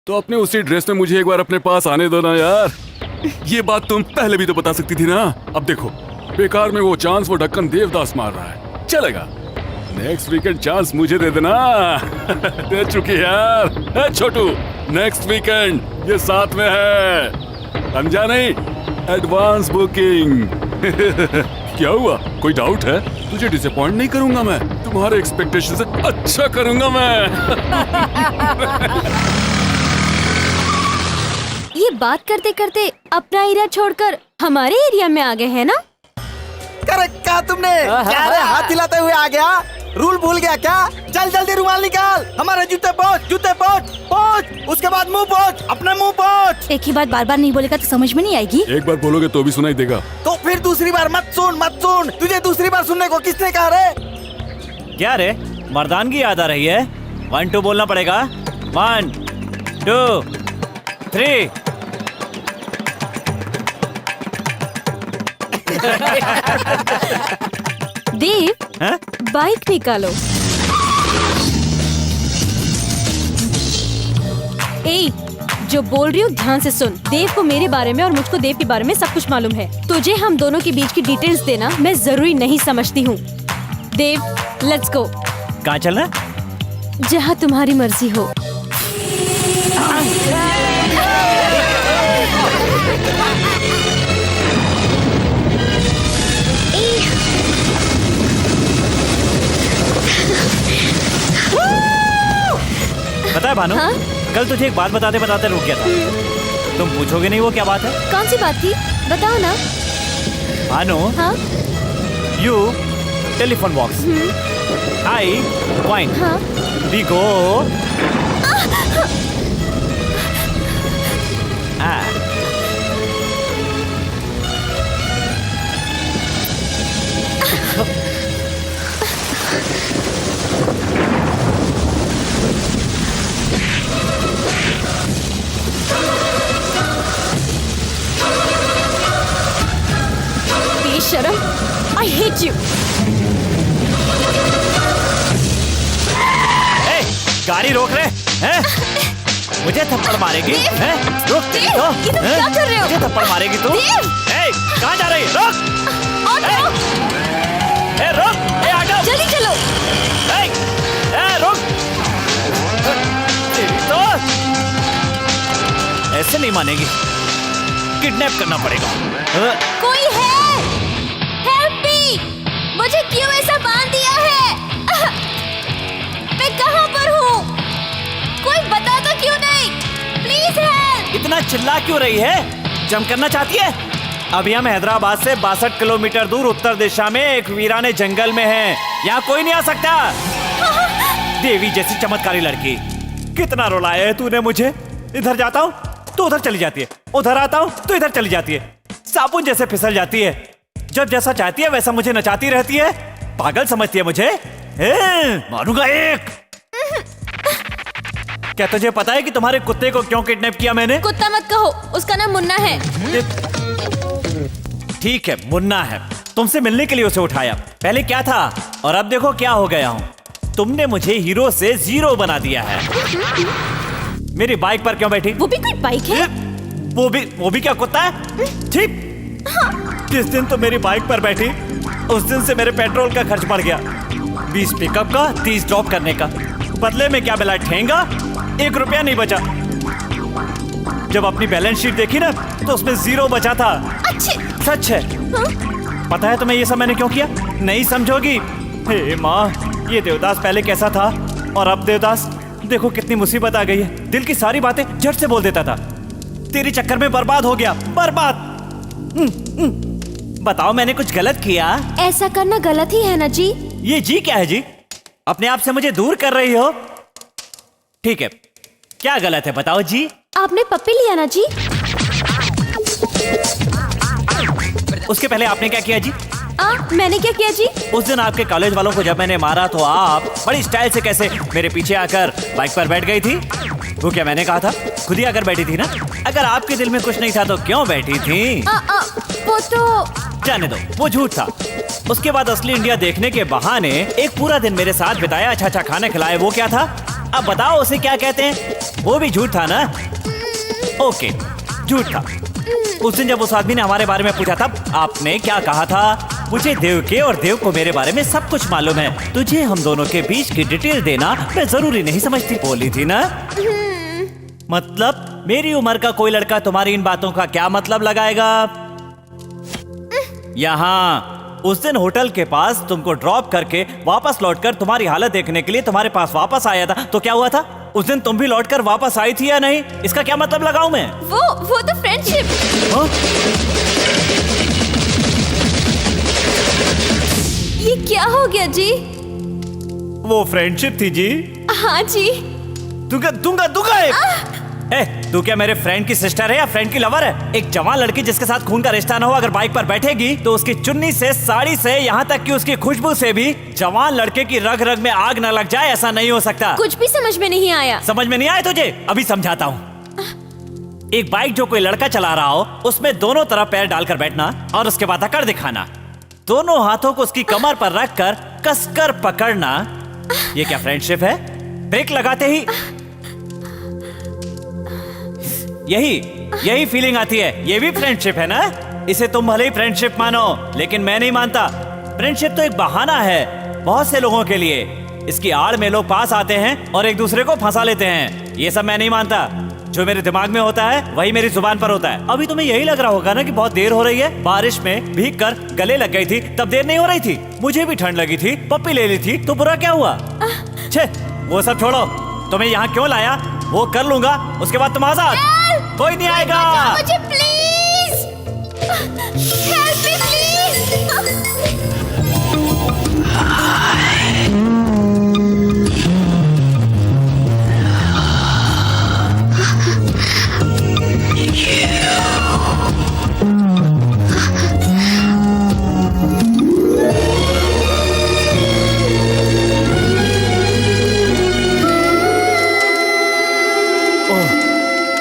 तो अपने उसी ड्रेस में मुझे एक बार अपने पास आने दो ना यार। ये बात तुम पहले भी तो बता सकती थी ना। अब देखो, बेकार में वो चांस वो ढक्कन देवदास मार रहा है। चलेगा, नेक्स्ट वीकेंड चांस मुझे दे देना। दे चुकी यार। छोटू, नेक्स्ट वीकेंड ये साथ में है, समझा नहीं? Advance booking. क्या हुआ, कोई डाउट है? तुझे डिसअपॉइंट नहीं करूंगा मैं, तुम्हारे एक्सपेक्टेशन से अच्छा करूंगा मैं। ये बात करते करते अपना एरिया छोड़कर हमारे एरिया में आ गए हैं ना? करेक्ट कहा तुमने। क्या रे, हाथ हिलाते हुए आ गया? रूल भूल गया क्या? चल जल्दी रुमाल निकाल, हमारे जूते पोंछ, जूते पोंछ, पोंछ, उसके बाद मुंह पोंछ, अपने मुंह पोंछ। एक ही बात बार बार नहीं बोलेगा तो समझ में नहीं आएगी। एक बार बोलोगे तो भी सुनाई देगा। तो फिर दूसरी बार मत सुन, मत सुन। तुझे दूसरी बार सुनने को किसने कहा रे? क्या रे, मर्दानगी याद आ रही है? 1 2 बोलना पड़ेगा। 1 2 3। देव, हैं? बाइक निकालो। ए, जो बोल रही हूँ ध्यान से सुन। देव को मेरे बारे में और मुझको देव के बारे में सब कुछ मालूम है। तुझे हम दोनों के बीच की डिटेल्स देना मैं जरूरी नहीं समझती हूँ। देव, लेट्स गो। कहाँ चलना है? जहाँ तुम्हारी मर्जी हो। पता है भानु, हाँ? कल तुझे एक बात बताते बताते रुक गया था। तुम पूछोगे नहीं वो क्या बात है? कौन सी बात थी, बताओ ना। भानु, हाँ? You telephone box, I coin, हाँ? We go. बेशरम, I hate you. गाड़ी रोक रहे हैं? मुझे थप्पड़ मारेगी? हैं? रुक देव, तो, ये तुम हैं? क्या कर रहे हो? मुझे थप्पड़ मारेगी तू? देव! ए, कहाँ जा रही? रुक! ऑटो ए, रुक! ए, आटो! जल्दी चलो। ए, रुक! तेरी तो ऐसे नहीं मानेगी, किडनैप करना पड़ेगा। कोई है? Help me! मुझे क्यों ऐसा बांध दिया है? मैं कहाँ पर हूँ? कोई बता तो क्यों नहीं? Please help! इतना चिल्ला क्यों रही है? जंप करना चाहती है? अभी हम हैदराबाद से 62 किलोमीटर दूर उत्तर दिशा में एक वीराने जंगल में हैं। यहाँ कोई नहीं आ सकता। देवी जैसी चमत्कारी लड़की, कितना रुलाया है तूने मुझे। इधर जाता हूँ तो उधर चली जाती है, उधर आता हूँ तो इधर चली जाती है, साबुन जैसे फिसल जाती है। जब जैसा चाहती है वैसा मुझे नचाती रहती है। पागल समझती है मुझे। मारूंगा एक। क्या तुझे पता है कि तुम्हारे कुत्ते को क्यों किडनैप किया मैंने? कुत्ता मत कहो, उसका नाम मुन्ना है। ठीक है, मुन्ना है। तुमसे मिलने के लिए उसे उठाया। पहले क्या था और अब देखो क्या हो गया हूँ। तुमने मुझे हीरो से जीरो बना दिया है। मेरी बाइक पर क्यों बैठी? वो भी कोई बाइक है? वो भी क्या कुत्ता है? ठीक। जिस दिन तो मेरी बाइक पर बैठी, उस दिन से मेरे पेट्रोल का खर्च बढ़ गया। 20 पिकअप का, 30 ड्रॉप करने का। बदले में क्या मिला? ठेंगा। 1 रुपया नहीं बचा। जब अपनी बैलेंस शीट देखी ना तो उसमें 0 बचा था। अच्छे। सच है। पता है तुम्हें ये सब मैंने क्यों किया? नहीं समझोगी। हे माँ, ये देवदास पहले कैसा था और अब देवदास देखो कितनी मुसीबत आ गई है। दिल की सारी बातें झट से बोल देता था। तेरे चक्कर में बर्बाद हो गया, बर्बाद। बताओ मैंने कुछ गलत किया? ऐसा करना गलत ही है ना जी। ये जी क्या है जी? अपने आप से मुझे दूर कर रही हो? ठीक है, क्या गलत है बताओ जी? आपने पप्पी लिया ना जी। उसके पहले आपने क्या किया जी? मैंने क्या किया जी? उस दिन आपके कॉलेज वालों को जब मैंने मारा तो आप बड़ी स्टाइल से कैसे मेरे पीछे आकर बाइक पर बैठ गई थी। वो क्या मैंने कहा था? खुद ही आकर बैठी थी ना। अगर आपके दिल में कुछ नहीं था तो क्यों बैठी थी? वो तो जाने दो, वो झूठ था। उसके बाद असली इंडिया देखने के बहाने एक पूरा दिन मेरे साथ बिताया, अच्छा अच्छा खाना खिलाए। वो क्या था? अब बताओ उसे क्या कहते हैं? वो भी झूठ था ना? ओके, झूठ था। उस दिन जब उस आदमी ने हमारे बारे में पूछा था, आपने क्या कहा था? मुझे देव के और देव को मेरे बारे में सब कुछ मालूम है। तुझे हम दोनों के बीच की डिटेल देना मैं जरूरी नहीं समझती। बोली थी ना? मतलब मेरी उम्र का कोई लड़का तुम्हारी इन बातों का क्या मतलब लगाएगा? यहाँ उस दिन होटल के पास तुमको ड्रॉप करके वापस लौटकर तुम्हारी हालत देखने के लिए तुम्हारे पास वापस आया था, तो क्या हुआ था? उस दिन तुम भी लौटकर वापस आई थी या नहीं? इसका क्या मतलब लगाऊं मैं? वो तो फ्रेंडशिप। ये क्या हो गया जी? वो फ्रेंडशिप थी जी। हाँ जी। दूंगा एक। तू क्या मेरे फ्रेंड की सिस्टर है या फ्रेंड की लवर है? एक जवान लड़की जिसके साथ खून का रिश्ता न हो अगर बाइक पर बैठेगी तो उसकी चुन्नी से, साड़ी से, यहाँ तक कि उसकी खुशबू से भी जवान लड़के की रग रग में आग न लग जाए, ऐसा नहीं हो सकता। कुछ भी समझ में नहीं आया। समझ में नहीं आया तुझे? अभी समझाता हूँ। एक बाइक जो कोई लड़का चला रहा हो उसमें दोनों तरफ पैर डालकर बैठना और उसके बाद अकड़ दिखाना। दोनों हाथों को उसकी कमर पर रखकर कसकर पकड़ना। ये क्या फ्रेंडशिप है? ब्रेक लगाते ही यही फीलिंग आती है। ये भी फ्रेंडशिप है ना? इसे तुम भले ही फ्रेंडशिप मानो, लेकिन मैं नहीं मानता। फ्रेंडशिप तो एक बहाना है बहुत से लोगों के लिए। इसकी आड़ में लोग पास आते हैं और एक दूसरे को फंसा लेते हैं। ये सब मैं नहीं मानता। जो मेरे दिमाग में होता है वही मेरी जुबान पर होता है। अभी तुम्हें यही लग रहा होगा ना कि बहुत देर हो रही है। बारिश में भीग कर गले लग गई थी तब देर नहीं हो रही थी। मुझे भी ठंड लगी थी, पप्पी ले ली थी तो बुरा क्या हुआ? छे, वो सब छोड़ो। तुम्हें यहाँ क्यों लाया वो कर लूंगा, उसके बाद तुम आजाद। कोई नहीं आएगा। मुझे प्लीज हेल्प मी प्लीज।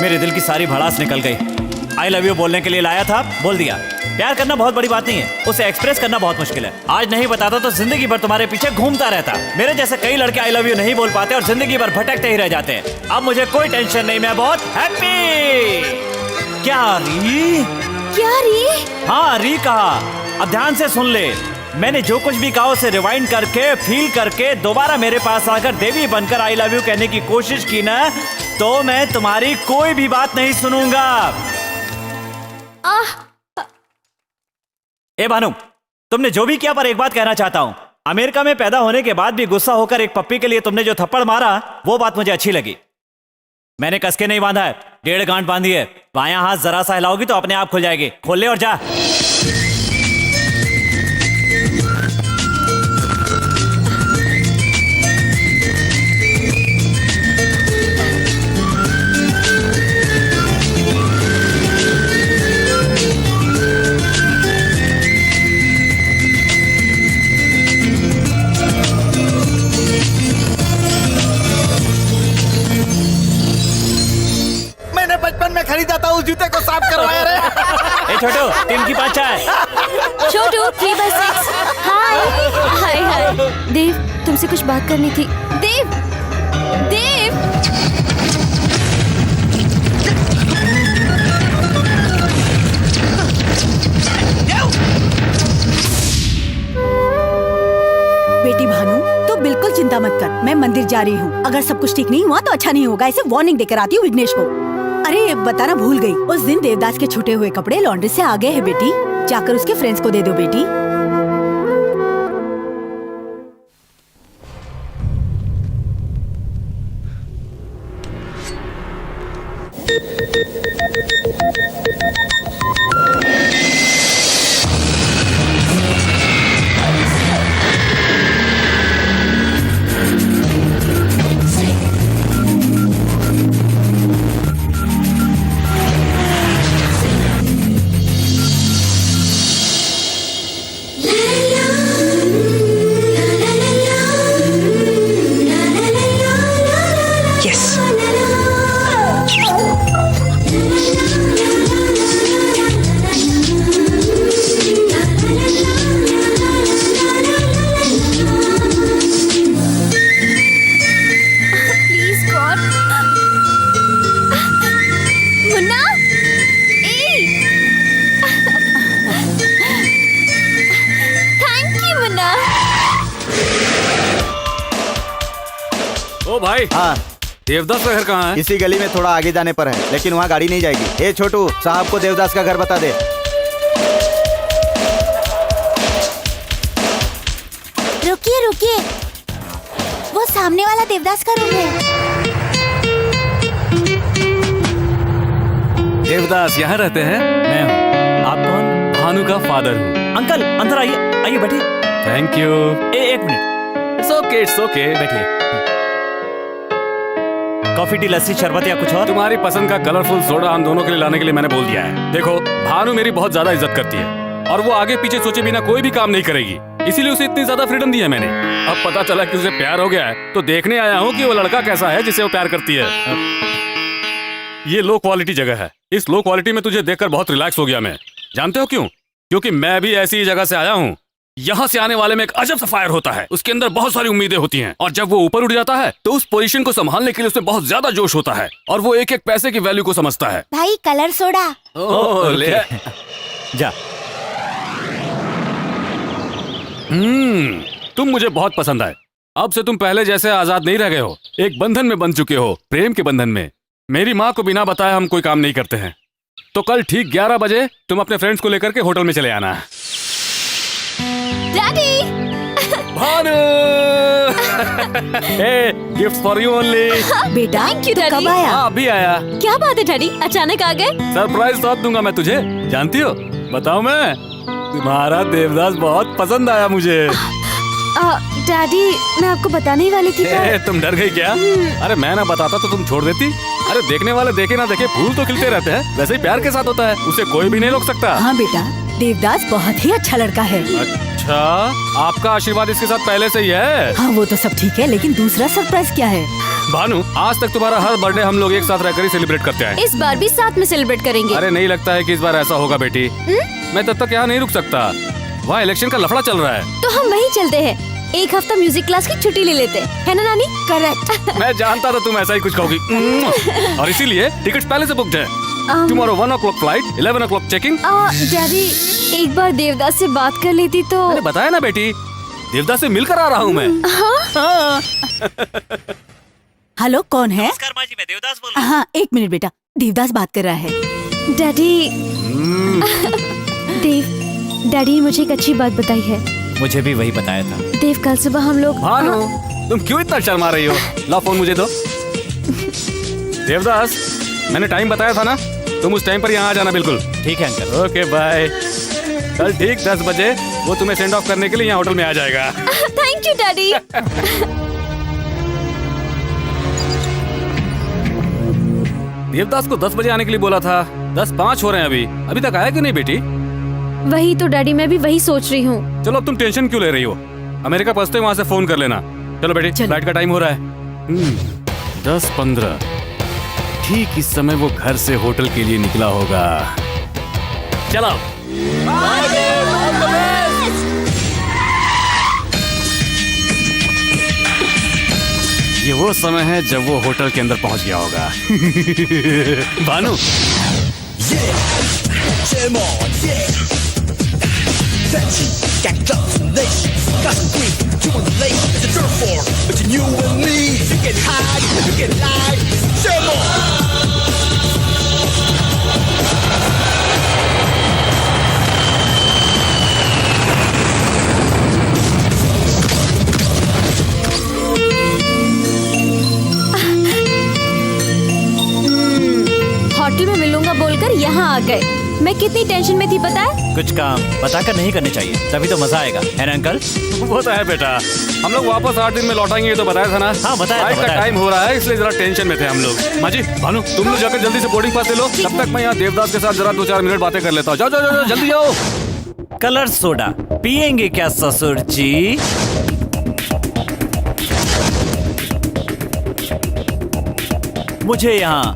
मेरे दिल की सारी भड़ास निकल गई। आई लव यू बोलने के लिए लाया था, बोल दिया। प्यार करना बहुत बड़ी बात नहीं है, उसे एक्सप्रेस करना बहुत मुश्किल है। आज नहीं बताता तो जिंदगी भर तुम्हारे पीछे घूमता रहता। मेरे जैसे कई लड़के आई लव यू नहीं बोल पाते और जिंदगी भर भटकते ही रह जाते हैं। अब मुझे कोई टेंशन नहीं, मैं बहुत हैप्पी। क्या री? क्या री? हाँ री कहा। अब ध्यान से सुन ले, मैंने जो कुछ भी कहा उसे रिवाइंड करके फील करके दोबारा मेरे पास आकर देवी बनकर आई लव यू कहने की कोशिश की ना, तो मैं तुम्हारी कोई भी बात नहीं सुनूंगा। ए भानु, तुमने जो भी किया, पर एक बात कहना चाहता हूं। अमेरिका में पैदा होने के बाद भी गुस्सा होकर एक पप्पी के लिए तुमने जो थप्पड़ मारा, वो बात मुझे अच्छी लगी। मैंने कसके नहीं बांधा है, 1.5 गांठ बांधी है। बायां हाथ जरा सा हिलाओगी तो अपने आप खुल जाएगी। खोल ले और जा। मैंने बचपन में खरीदा था, उस जूते को साफ करवाया रे। ए छोटू, 3 की 5 चाय। छोटू 3/6। हाय हाय हाय। देव, तुमसे कुछ बात करनी थी। देव, देव। बेटी भानु, तो बिल्कुल चिंता मत कर, मैं मंदिर जा रही हूँ। अगर सब कुछ ठीक नहीं हुआ तो अच्छा नहीं होगा, इसे वार्निंग देकर आती हूँ विघ्नेश को। अरे बताना भूल गई, उस दिन देवदास के छूटे हुए कपड़े लॉन्ड्री से आ गए हैं बेटी, जाकर उसके फ्रेंड्स को दे दो बेटी। ओ भाई, हाँ, देवदास का घर कहाँ है? इसी गली में थोड़ा आगे जाने पर है, लेकिन वहाँ गाड़ी नहीं जाएगी। ए छोटू, साहब को देवदास का घर बता दे। रुकिए रुकिए, वो सामने वाला देवदास का रूम है। देवदास यहाँ रहते हैं? मैं हूँ। आप कौन? भानु का फादर हूँ। अंकल अंदर आइए, आइए बैठिए। Thank you. एक मिनट। It's okay. बैठिए। कॉफी, टी, लस्सी, शरबत या कुछ और? तुम्हारी पसंद का कलरफुल सोडा हम दोनों के लिए लाने के लिए मैंने बोल दिया है। देखो, भानु मेरी बहुत ज्यादा इज्जत करती है और वो आगे पीछे सोचे बिना कोई भी काम नहीं करेगी, इसीलिए उसे इतनी ज्यादा फ्रीडम दी है मैंने। अब पता चला कि उसे प्यार हो गया है, तो देखने आया हूँ कि वो लड़का कैसा है जिसे वो प्यार करती है। ये लो क्वालिटी जगह है, इस लो क्वालिटी में तुझे देखकर बहुत रिलैक्स हो गया मैं। जानते हो क्यों? क्योंकि मैं भी ऐसी जगह से आया हूँ। यहाँ से आने वाले में एक अजब सा फायर होता है, उसके अंदर बहुत सारी उम्मीदें होती हैं, और जब वो ऊपर उठ जाता है तो उस पोजीशन को संभालने के लिए उसमें बहुत ज्यादा जोश होता है, और वो एक एक पैसे की वैल्यू को समझता है। भाई कलर सोडा। ले। जा। तुम मुझे बहुत पसंद आए। अब से तुम पहले जैसे आजाद नहीं रह गए हो, एक बंधन में बंध चुके हो, प्रेम के बंधन में। मेरी माँ को बिना बताए हम कोई काम नहीं करते हैं, तो कल ठीक 11 बजे तुम अपने फ्रेंड्स को लेकर के होटल में चले आना। Daddy. Bhanu. Hey, gift for you only। बेटा Thank you, तू Daddy। कब आया? हाँ, अभी आया। क्या बात है डैडी, अचानक आ गए? सरप्राइज तो अब दूंगा मैं तुझे, जानती हो? बताऊं मैं? तुम्हारा देवदास बहुत पसंद आया मुझे। डैडी, मैं आपको बताने ही वाली थी पर... तुम डर गई क्या? अरे मैं ना बताता तो तुम छोड़ देती। अरे देखने वाले देखे ना देखे फूल तो खिलते रहते हैं, वैसे ही प्यार के साथ होता है, उसे कोई भी नहीं रोक सकता। हाँ बेटा, देवदास बहुत ही अच्छा लड़का है। अच्छा, आपका आशीर्वाद इसके साथ पहले से ही है। हाँ वो तो सब ठीक है, लेकिन दूसरा सरप्राइज क्या है? भानु, आज तक तुम्हारा हर बर्थडे हम लोग एक साथ रहकर ही सेलिब्रेट करते हैं। इस बार भी साथ में सेलिब्रेट करेंगे। अरे नहीं लगता है कि इस बार ऐसा होगा बेटी। मैं तब तक यहाँ नहीं रुक सकता। वहाँ इलेक्शन का लफड़ा चल रहा है। तो हम वहीं चलते हैं, एक हफ्ता म्यूजिक क्लास की छुट्टी ले लेते हैं, है ना नानी? करेक्ट। मैं जानता था तुम ऐसा ही कुछ कहोगी। और इसीलिए टिकट्स पहले से बुक्ड है। Tomorrow 1 o'clock flight, 11 o'clock checking. Daddy एक बार देवदास से बात कर लेती तो। मैंने बताया ना बेटी, देवदास से मिलकर आ रहा हूँ मैं। हेलो, कौन है? नमस्कार माँ जी, मैं देवदास बोल रहा हूँ। हाँ, एक मिनट बेटा, देवदास बात कर रहा है। डैडी देव, डैडी ने मुझे एक अच्छी बात बताई है। मुझे भी वही बताया था। देव, कल सुबह हम लोग। भानु, तुम क्यों इतना शर्मा रही हो? ला फोन मुझे दो। देवदास, मैंने टाइम बताया था ना, तुम उस टाइम पर यहाँ आ जाना बिल्कुल। ठीक है अंकल। Okay bye. कल ठीक 10 बजे वो तुम्हें सेंड ऑफ करने के लिए यहाँ होटल में आ जाएगा। Thank you daddy. देवदास को 10 बजे आने के लिए बोला था, 10:05 हो रहे हैं अभी तक आया क्यों नहीं बेटी? वही तो डैडी, मैं भी वही सोच रही हूँ। चलो अब तुम टेंशन क्यों ले रही हो? अमेरिका पहुंचते वहां से फोन कर लेना। चलो बेटी, फ्लाइट का टाइम हो रहा है। 10:15। ठीक इस समय वो घर से होटल के लिए निकला होगा। चलो। ये वो समय है जब वो होटल के अंदर पहुंच गया होगा। भानु, होटल में मिलूंगा बोलकर यहाँ आ गए। मैं कितनी टेंशन में थी पता है? कुछ काम बताकर नहीं करने चाहिए, तभी तो मजा आएगा, है ना अंकल? वो तो है बेटा। हम लोग वापस 8 दिन में लौटाएंगे, ये तो बताया था ना। हाँ, बताया था, फ्लाइट का बताया टाइम हो रहा है, इसलिए जरा टेंशन में थे हम लोग। माँ जी, भानु, तुम लोग जाकर जल्दी से बोर्डिंग पास ले लो। तब तक मैं यहाँ देवदास के साथ जरा 2-4 मिनट बातें कर लेता हूँ। जाओ जाओ जाओ, जल्दी जाओ। कलर सोडा पियेंगे क्या ससुर जी? मुझे यहाँ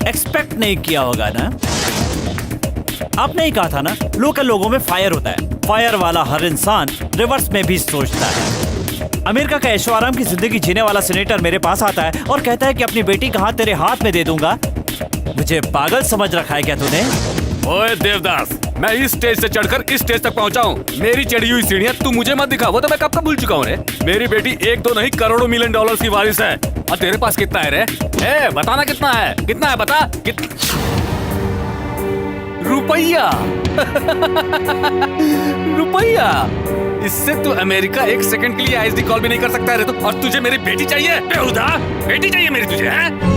एक्सपेक्ट नहीं किया होगा ना? आपने ही कहा था ना, लोकल लोगों में फायर होता है। फायर वाला हर इंसान रिवर्स में भी सोचता है। अमेरिका का ऐशो आराम की जिंदगी जीने वाला सीनेटर मेरे पास आता है और कहता है कि अपनी बेटी का हाथ तेरे हाथ में दे दूंगा। मुझे पागल समझ रखा है क्या तूने? ओए देवदास, मैं इस स्टेज से चढ़कर इस स्टेज तक पहुंचा हूँ। मेरी चढ़ी हुई सीढ़ियाँ तू मुझे मत दिखा, वो तो मैं कब का भूल चुका हूँ रे। मेरी बेटी 1-2 नहीं करोड़ों मिलियन डॉलर्स की वारिस है। और तेरे पास कितना है रे? बताना कितना है? कितना है बता? रुपया। रुपया। इससे तू अमेरिका 1 सेकंड के लिए आईएसडी कॉल भी नहीं कर सकता है रे तू। और तुझे मेरी बेटी चाहिए? बेहुदा बेटी चाहिए मेरी तुझे, हैं?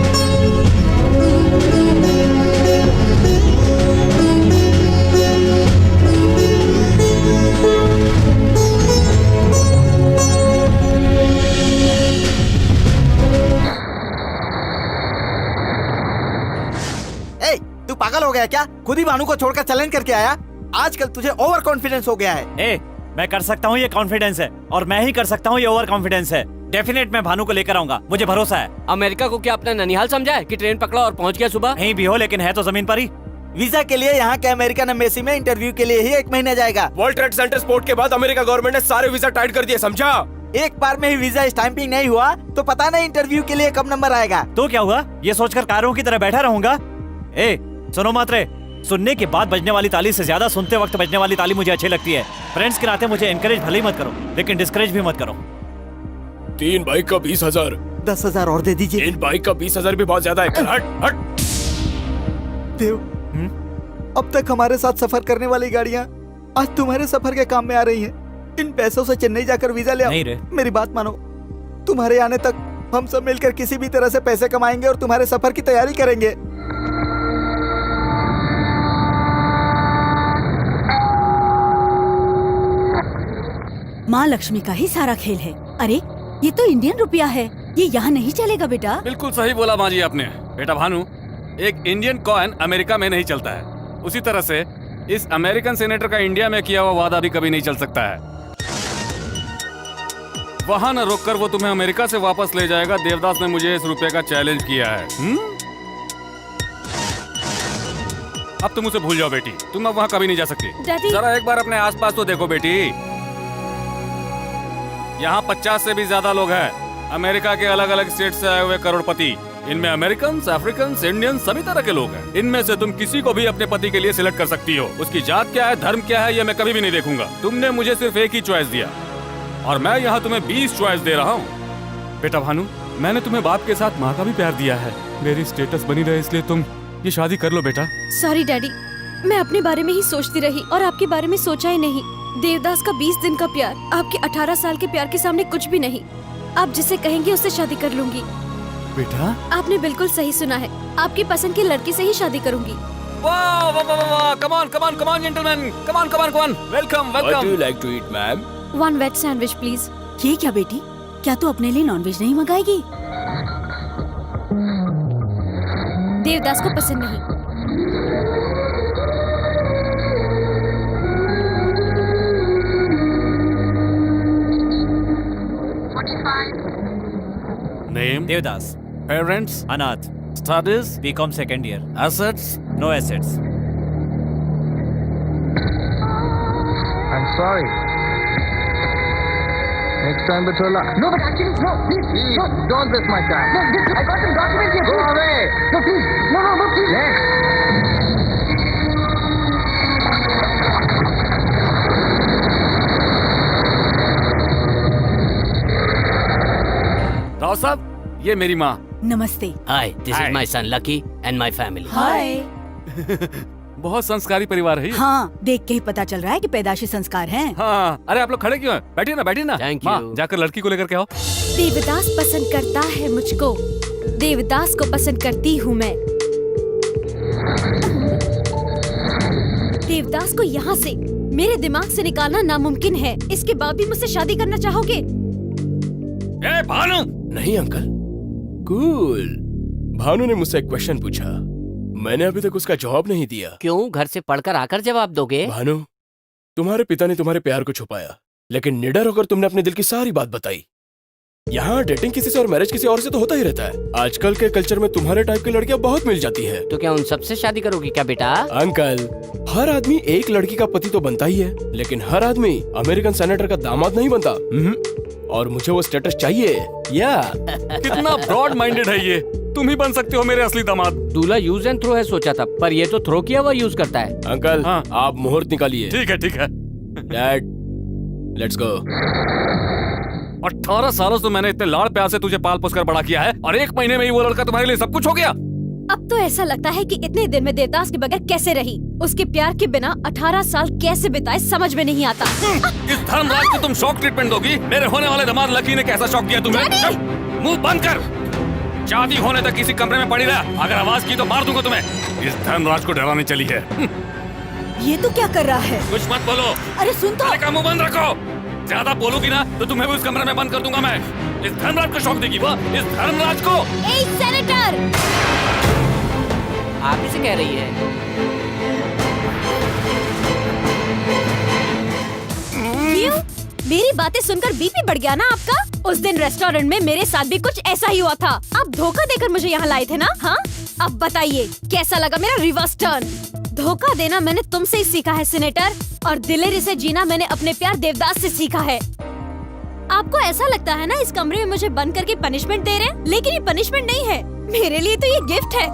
तू पागल हो गया क्या? खुद ही भानु को छोड़कर चैलेंज करके आया। आजकल तुझे ओवर कॉन्फिडेंस हो गया है। मैं कर सकता हूँ, ये कॉन्फिडेंस है, और मैं ही कर सकता हूँ, ये ओवर कॉन्फिडेंस है। डेफिनेट मैं भानु को लेकर आऊंगा, मुझे भरोसा है। अमेरिका को क्या अपना ननिहाल समझा है कि ट्रेन पकड़ा और पहुंच गया सुबह? कहीं भी हो, लेकिन है तो जमीन पर ही। वीजा के लिए यहाँ के अमेरिकन एम्बेसी में इंटरव्यू के लिए ही 1 महीना जाएगा। वर्ल्ड ट्रेड सेंटर स्पोर्ट के बाद अमेरिका गवर्नमेंट ने सारे वीजा टाइट कर दिए, समझा? एक बार में ही वीजा स्टैंपिंग नहीं हुआ तो पता नहीं इंटरव्यू के लिए कब नंबर आएगा। तो क्या हुआ? ये सोचकर कारों की तरह बैठा रहूंगा? सुनो मात्रे, सुनने के बाद बजने वाली ताली से ज्यादा सुनते वक्त बजने वाली ताली मुझे अच्छी लगती है। फ्रेंड्स के नाते मुझे एनकरेज भले ही मत करो, लेकिन डिस्करेज भी मत करो। 3 बाइक का 20,000। 10,000 और दे दीजिए। 3 बाइक का 20,000 भी बहुत ज्यादा है। हट हट। देव, अब तक हमारे साथ सफर करने वाली गाड़ियाँ आज तुम्हारे सफर के काम में आ रही हैं। इन पैसों से चेन्नई जाकर वीजा ले आओ। नहीं रे। मेरी बात मानो, तुम्हारे आने तक हम सब मिलकर किसी भी तरह से पैसे कमाएंगे और तुम्हारे सफर की तैयारी करेंगे। माँ लक्ष्मी का ही सारा खेल है। अरे ये तो इंडियन रुपया है, ये यहाँ नहीं चलेगा बेटा। बिल्कुल सही बोला माँ जी आपने। बेटा भानु, एक इंडियन कॉइन अमेरिका में नहीं चलता है, उसी तरह से इस अमेरिकन सेनेटर का इंडिया में किया हुआ वादा भी कभी नहीं चल सकता है। वहां न रोककर वो तुम्हें अमेरिका से वापस ले जाएगा। देवदास ने मुझे इस रुपए का चैलेंज किया है। अब तुम उसे भूल जाओ बेटी, तुम अब वहाँ कभी नहीं जा सकती। डैडी। जरा एक बार अपने आसपास तो देखो बेटी, यहाँ 50 से भी ज्यादा लोग हैं। अमेरिका के अलग अलग स्टेट से आए हुए करोड़पति, इनमें अमेरिकन, अफ्रीकन, इंडियन सभी तरह के लोग हैं। इनमें से तुम किसी को भी अपने पति के लिए सिलेक्ट कर सकती हो। उसकी जात क्या है, धर्म क्या है, ये मैं कभी भी नहीं देखूंगा। तुमने मुझे सिर्फ एक ही चॉइस दिया और मैं यहाँ तुम्हें 20 चॉइस दे रहा हूँ। बेटा भानु, मैंने तुम्हें बाप के साथ माँ का भी प्यार दिया है। मेरी स्टेटस बनी रहे इसलिए तुम ये शादी कर लो बेटा। सॉरी डैडी, मैं अपने बारे में ही सोचती रही और आपके बारे में सोचा ही नहीं। देवदास का 20 दिन का प्यार आपके 18 साल के प्यार के सामने कुछ भी नहीं। आप जिसे कहेंगे उससे शादी कर लूंगी। बेटा आपने बिल्कुल सही सुना है, आपकी पसंद की लड़की से ही शादी करूंगी। वाह वाह वाह वाह, come on come on come on gentleman, come on come on come on, welcome What do welcome. you like to eat, ma'am? 1 veg sandwich please. ये क्या बेटी, क्या तू अपने लिए नॉनवेज नहीं मंगाएगी? देवदास को पसंद नहीं। नेम देवदास। पेरेंट्स अनाथ। Studies BCom second year. Assets no assets. I'm sorry. Next time, Batola. No, but actually, no, please, no, don't waste my time. No, this, I got some documents here. Go away. No, please. No, please. Next. Rao साहब, ये मेरी माँ। नमस्ते। Hi, this Hi. is my son Lucky and my family. हाय। बहुत संस्कारी परिवार है ये। हाँ, देख के ही पता चल रहा है कि पैदाशी संस्कार हैं। हाँ, अरे आप लोग खड़े क्यों हैं? बैठिए ना, बैठिए ना। Thank माँ, you. जाकर लड़की को लेकर के आओ। देवदास पसंद करता है मुझको, देवदास को पसंद करती हूँ मैं। देवदास को यहाँ से मेरे दिमाग से निकालना नामुमकिन है। इसके बाद भी मुझसे शादी करना चाहोगे? ए भानु, नहीं अंकल, कूल। भानु ने मुझसे एक क्वेश्चन पूछा, मैंने अभी तक उसका जवाब नहीं दिया। क्यों, घर से पढ़कर आकर जवाब दोगे? भानु, तुम्हारे पिता ने तुम्हारे प्यार को छुपाया, लेकिन निडर होकर तुमने अपने दिल की सारी बात बताई। यहाँ डेटिंग किसी से और मैरिज किसी और से तो होता ही रहता है। आजकल के कल्चर में तुम्हारे टाइप की लड़कियां बहुत मिल जाती है। तो क्या उन सबसे शादी करोगी क्या बेटा? अंकल, हर आदमी एक लड़की का पति तो बनता ही है, लेकिन हर आदमी अमेरिकन सेनेटर का दामाद नहीं बनता। और मुझे वो स्टेटस चाहिए। या कितना ब्रॉड माइंडेड है ये। तुम ही बन सकते हो मेरे असली दामाद। दूल्हा यूज एंड थ्रो है सोचा था, पर ये तो थ्रो किया हुआ यूज करता है। अंकल, हाँ। आप मुहूर्त निकालिए। ठीक है ठीक है। Dad, let's go. 18 सालों से मैंने इतने लाड़ प्यार से तुझे पाल पोस कर बड़ा किया है और 1 महीने में ही वो लड़का तुम्हारे लिए सब कुछ हो गया। अब तो ऐसा लगता है कि इतने दिन में देवदास के बगैर कैसे रही। उसके प्यार के बिना 18 साल कैसे बिताए समझ में नहीं आता। इस धर्मराज को तुम शॉक ट्रीटमेंट दोगी? मेरे होने वाले दामाद लकी ने कैसा शॉक दिया तुम्हें? मुंह बंद कर। शादी होने तक किसी कमरे में पड़ी रहा। अगर आवाज की तो मार दूंगा तुम्हें। इस धर्मराज को डराने चली है। ये तो क्या कर रहा है? कुछ मत बोलो। अरे सुन तो। साले का मुंह बंद रखो। ज्यादा बोलूगी ना तो तुम्हें भी उस कमरे में बंद कर दूंगा मैं। इस धर्मराज को शौक देगी वो, इस धर्मराज को। ए सेनेटर, आप ही से कह रही है। क्यों? मेरी बातें सुनकर बीपी बढ़ गया ना आपका? उस दिन रेस्टोरेंट में मेरे साथ भी कुछ ऐसा ही हुआ था। आप धोखा देकर मुझे यहाँ लाए थे ना? हाँ, अब बताइए कैसा लगा मेरा रिवर्स टर्न? धोखा देना मैंने तुमसे ही सीखा है सीनेटर, और दिलेरी से जीना मैंने अपने प्यार देवदास से सीखा है। आपको ऐसा लगता है ना इस कमरे में मुझे बंद करके पनिशमेंट दे रहे हैं, लेकिन ये पनिशमेंट नहीं है, मेरे लिए तो ये गिफ्ट है।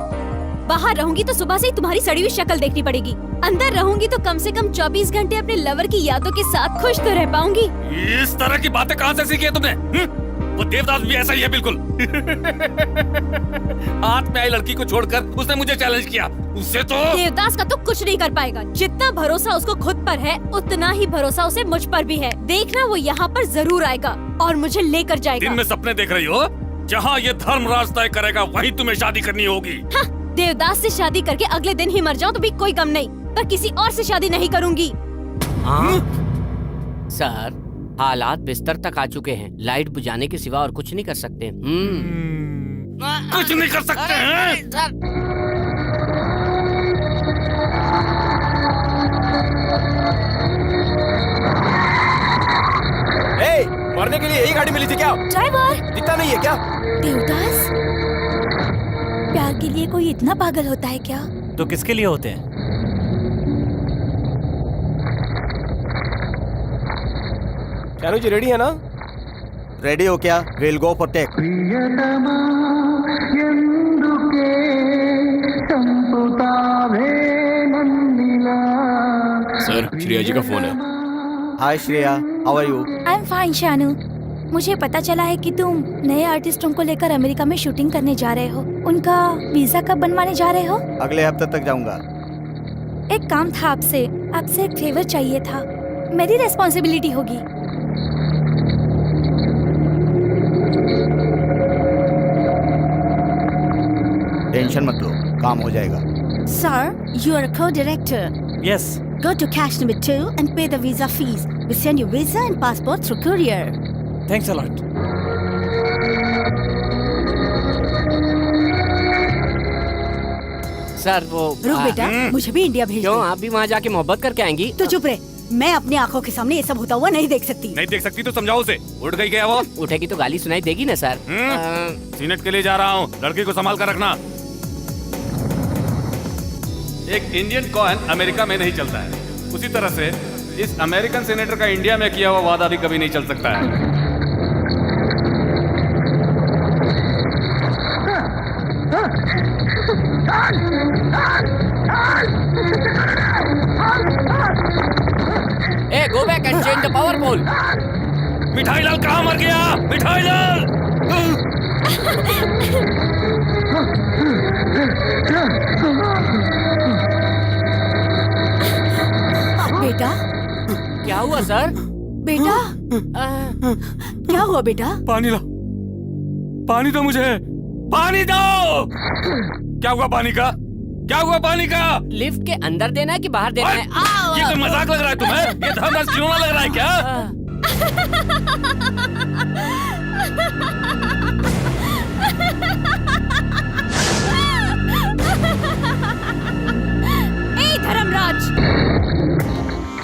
बाहर रहूंगी तो सुबह से ही तुम्हारी सड़ी हुई शक्ल देखनी पड़ेगी, अंदर रहूंगी तो कम से कम 24 घंटे अपने लवर की यादों के साथ खुश तो रह पाऊंगी। इस तरह की बातें कहाँ से सीखी है तुमने? वो देवदास भी ऐसा ही है बिल्कुल। हाथ में आई लड़की को छोड़कर उसने मुझे चैलेंज किया। उससे तो देवदास का तो कुछ नहीं कर पाएगा। जितना भरोसा उसको खुद पर है उतना ही भरोसा उसे मुझ पर भी है। देखना वो यहाँ पर जरूर आएगा और मुझे लेकर जाएगा। दिन में सपने देख रही हो? जहाँ ये धर्मराज तय करेगा वहीं तुम्हें शादी करनी होगी। हाँ, देवदास से शादी करके अगले दिन ही मर जाऊं तो भी कोई गम नहीं, पर किसी और से शादी नहीं करूंगी। सर, हालात बिस्तर तक आ चुके हैं, लाइट बुझाने के सिवा और कुछ नहीं कर सकते। कुछ नहीं कर सकते हैं? ए, मरने के लिए यही गाड़ी मिली थी क्या? ड्राइवर, दिखता नहीं है क्या? देवदास, प्यार के लिए कोई इतना पागल होता है क्या? तो किसके लिए होते हैं? शानू जी रेडी है ना? रेडी हो क्या? Will go for take. Sir, Shreya ji का फोन है। Hi Shreya, how are you? I am fine Shanu. मुझे पता चला है कि तुम नए आर्टिस्टों को लेकर अमेरिका में शूटिंग करने जा रहे हो। उनका वीजा कब बनवाने जा रहे हो? अगले हफ्ते तक जाऊंगा। एक काम था आपसे एक फेवर चाहिए था। मेरी रेस्पॉन्सिबिलिटी होगी। टेंशन मत लो, काम हो जाएगा। Sir, you are a co-director. Yes Go to cash number 2 and pay the visa fees. We send you visa and passport through courier. Thanks a lot. Sir वो रुक बेटा, मुझे भी इंडिया भेज क्यों दे। आप भी वहाँ जाके मोहब्बत करके आएंगी? तो चुप रहे। मैं अपनी आंखों के सामने ये सब होता हुआ नहीं देख सकती। नहीं देख सकती तो समझाओ उसे। उठ गई क्या वो? उठेगी तो गाली सुनाई देगी ना सर। सीनेट के लिए जा रहा हूँ, लड़की को संभाल कर रखना। एक इंडियन कॉइन अमेरिका में नहीं चलता है, उसी तरह से इस अमेरिकन सेनेटर का इंडिया में किया हुआ वादा भी कभी नहीं चल सकता है। ए go back and change the power pole. Mithai Lal कहाँ मर गया? मिठाई लाल! बेटा, क्या हुआ सर? बेटा, क्या हुआ बेटा? पानी ला, पानी दो मुझे, पानी दो। क्या हुआ पानी का? क्या हुआ पानी का? लिफ्ट के अंदर देना है कि बाहर देना है? ये कोई मजाक लग रहा है तुम्हें? ये धर्मदास खिलौना लग रहा है क्या? ए धर्मराज,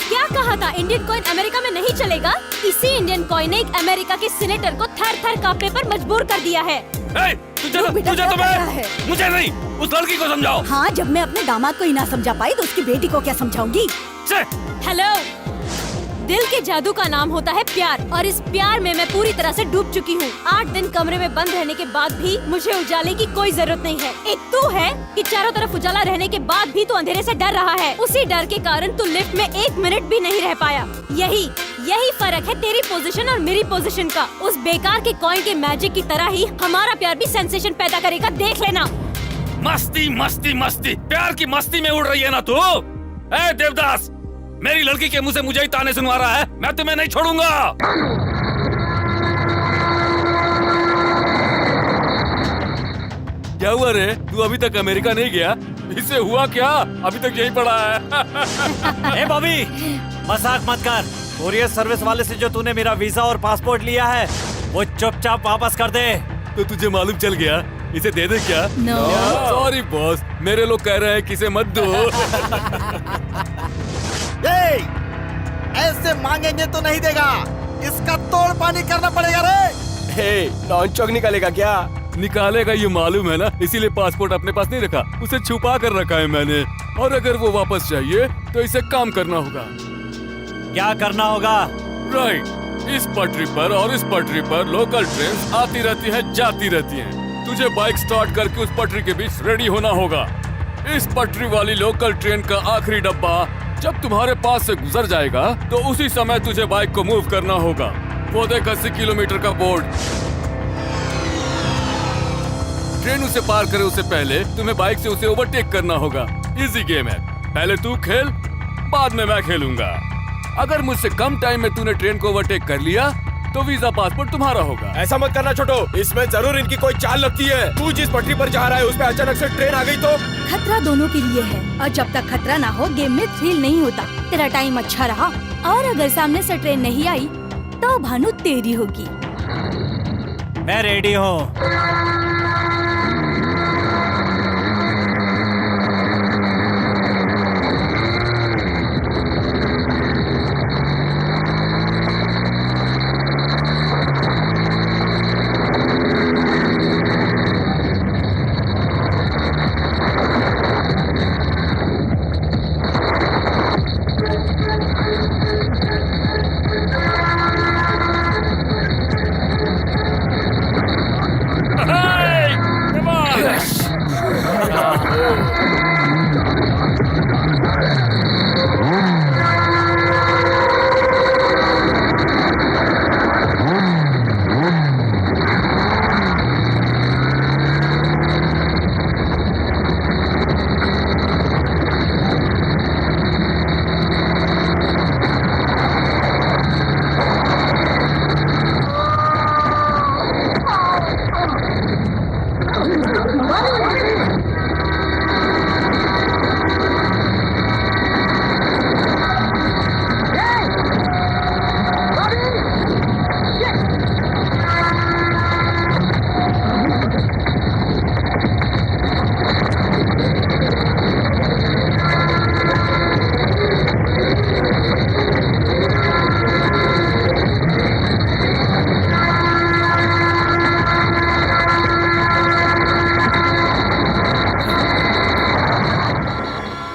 क्या कहा था? इंडियन कॉइन अमेरिका में नहीं चलेगा। इसी इंडियन कॉइन ने एक अमेरिका के सीनेटर को थर थर कांपने पर मजबूर कर दिया है। बेटा, तुझे क्या तो कर रहा है? मुझे नहीं, उस लड़की को समझाओ। हाँ, जब मैं अपने दामाद को ही ना समझा पाई तो उसकी बेटी को क्या समझाऊंगी? हेलो, दिल के जादू का नाम होता है प्यार, और इस प्यार में मैं पूरी तरह से डूब चुकी हूँ। 8 दिन कमरे में बंद रहने के बाद भी मुझे उजाले की कोई जरूरत नहीं है। एक तू है कि चारों तरफ उजाला रहने के बाद भी तू अंधेरे से डर रहा है। उसी डर के कारण तू लिफ्ट में 1 मिनट भी नहीं रह पाया। यही फर्क है तेरी पोजीशन और मेरी पोजीशन का। उस बेकार के कॉइन के मैजिक की तरह ही हमारा प्यार भी सेंसेशन पैदा करेगा, देख लेना। मस्ती मस्ती मस्ती, प्यार की मस्ती में उड़ रही है ना तू? ए देवदास, मेरी लड़की के मुंह से मुझे ही ताने सुनवा रहा है। मैं तुम्हें नहीं छोड़ूंगा। क्या हुआ रे? तू अभी तक अमेरिका नहीं गया? इससे हुआ क्या? अभी तक यही पड़ा है। ए बॉबी, मजाक मत कर। कोरियर सर्विस वाले से जो तूने मेरा वीजा और पासपोर्ट लिया है वो चुपचाप वापस कर दे। तो तुझे मालूम चल गया? इसे दे दे क्या? No. सॉरी बॉस, मेरे लोग कह रहे हैं कि इसे मत दो। ऐसे मांगेंगे तो नहीं देगा, इसका तोड़ पानी करना पड़ेगा रे। हे, नॉन चौक निकालेगा क्या? निकालेगा ये मालूम है ना, इसीलिए पासपोर्ट अपने पास नहीं रखा, उसे छुपा कर रखा है मैंने। और अगर वो वापस चाहिए तो इसे काम करना होगा। क्या करना होगा? राइट, इस पटरी पर और इस पटरी पर लोकल ट्रेन आती रहती है, जाती रहती हैं। तुझे बाइक स्टार्ट करके उस पटरी के बीच रेडी होना होगा। इस पटरी वाली लोकल ट्रेन का आखिरी डब्बा जब तुम्हारे पास से गुजर जाएगा तो उसी समय तुझे बाइक को मूव करना होगा। वो देख 80 किलोमीटर का बोर्ड। ट्रेन उसे पार करे उससे पहले तुम्हें बाइक से उसे ओवरटेक करना होगा। इजी गेम है, पहले तू खेल, बाद में मैं खेलूंगा। अगर मुझसे कम टाइम में तूने ट्रेन को ओवरटेक कर लिया तो वीजा पासपोर्ट तुम्हारा होगा। ऐसा मत करना छोटो, इसमें जरूर इनकी कोई चाल लगती है। तू जिस पटरी पर जा रहा है उस पे अचानक से ट्रेन आ गई तो? खतरा दोनों के लिए है, और जब तक खतरा ना हो गेम में थ्रिल नहीं होता। तेरा टाइम अच्छा रहा, और अगर सामने से ट्रेन नहीं आई तो भानु तेरी होगी। मैं रेडी हूँ।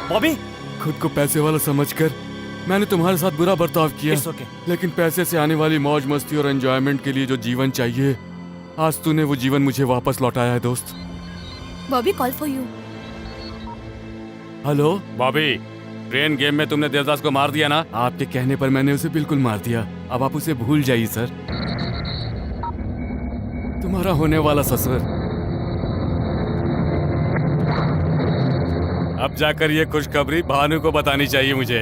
बॉबी, खुद को पैसे वाला समझकर मैंने तुम्हारे साथ बुरा बर्ताव किया। It's okay. लेकिन पैसे से आने वाली मौज मस्ती और एंजॉयमेंट के लिए जो जीवन चाहिए, आज तूने वो जीवन मुझे वापस लौटाया है दोस्त। Bobby call for you. Hello Bobby, train game में तुमने देवदास को मार दिया ना? आपके कहने पर मैंने उसे बिल्कुल मार दिया। अब आप उसे भूल जाइए सर। तुम्हारा होने वाला ससुर अब जाकर ये खुशखबरी भानु को बतानी चाहिए मुझे।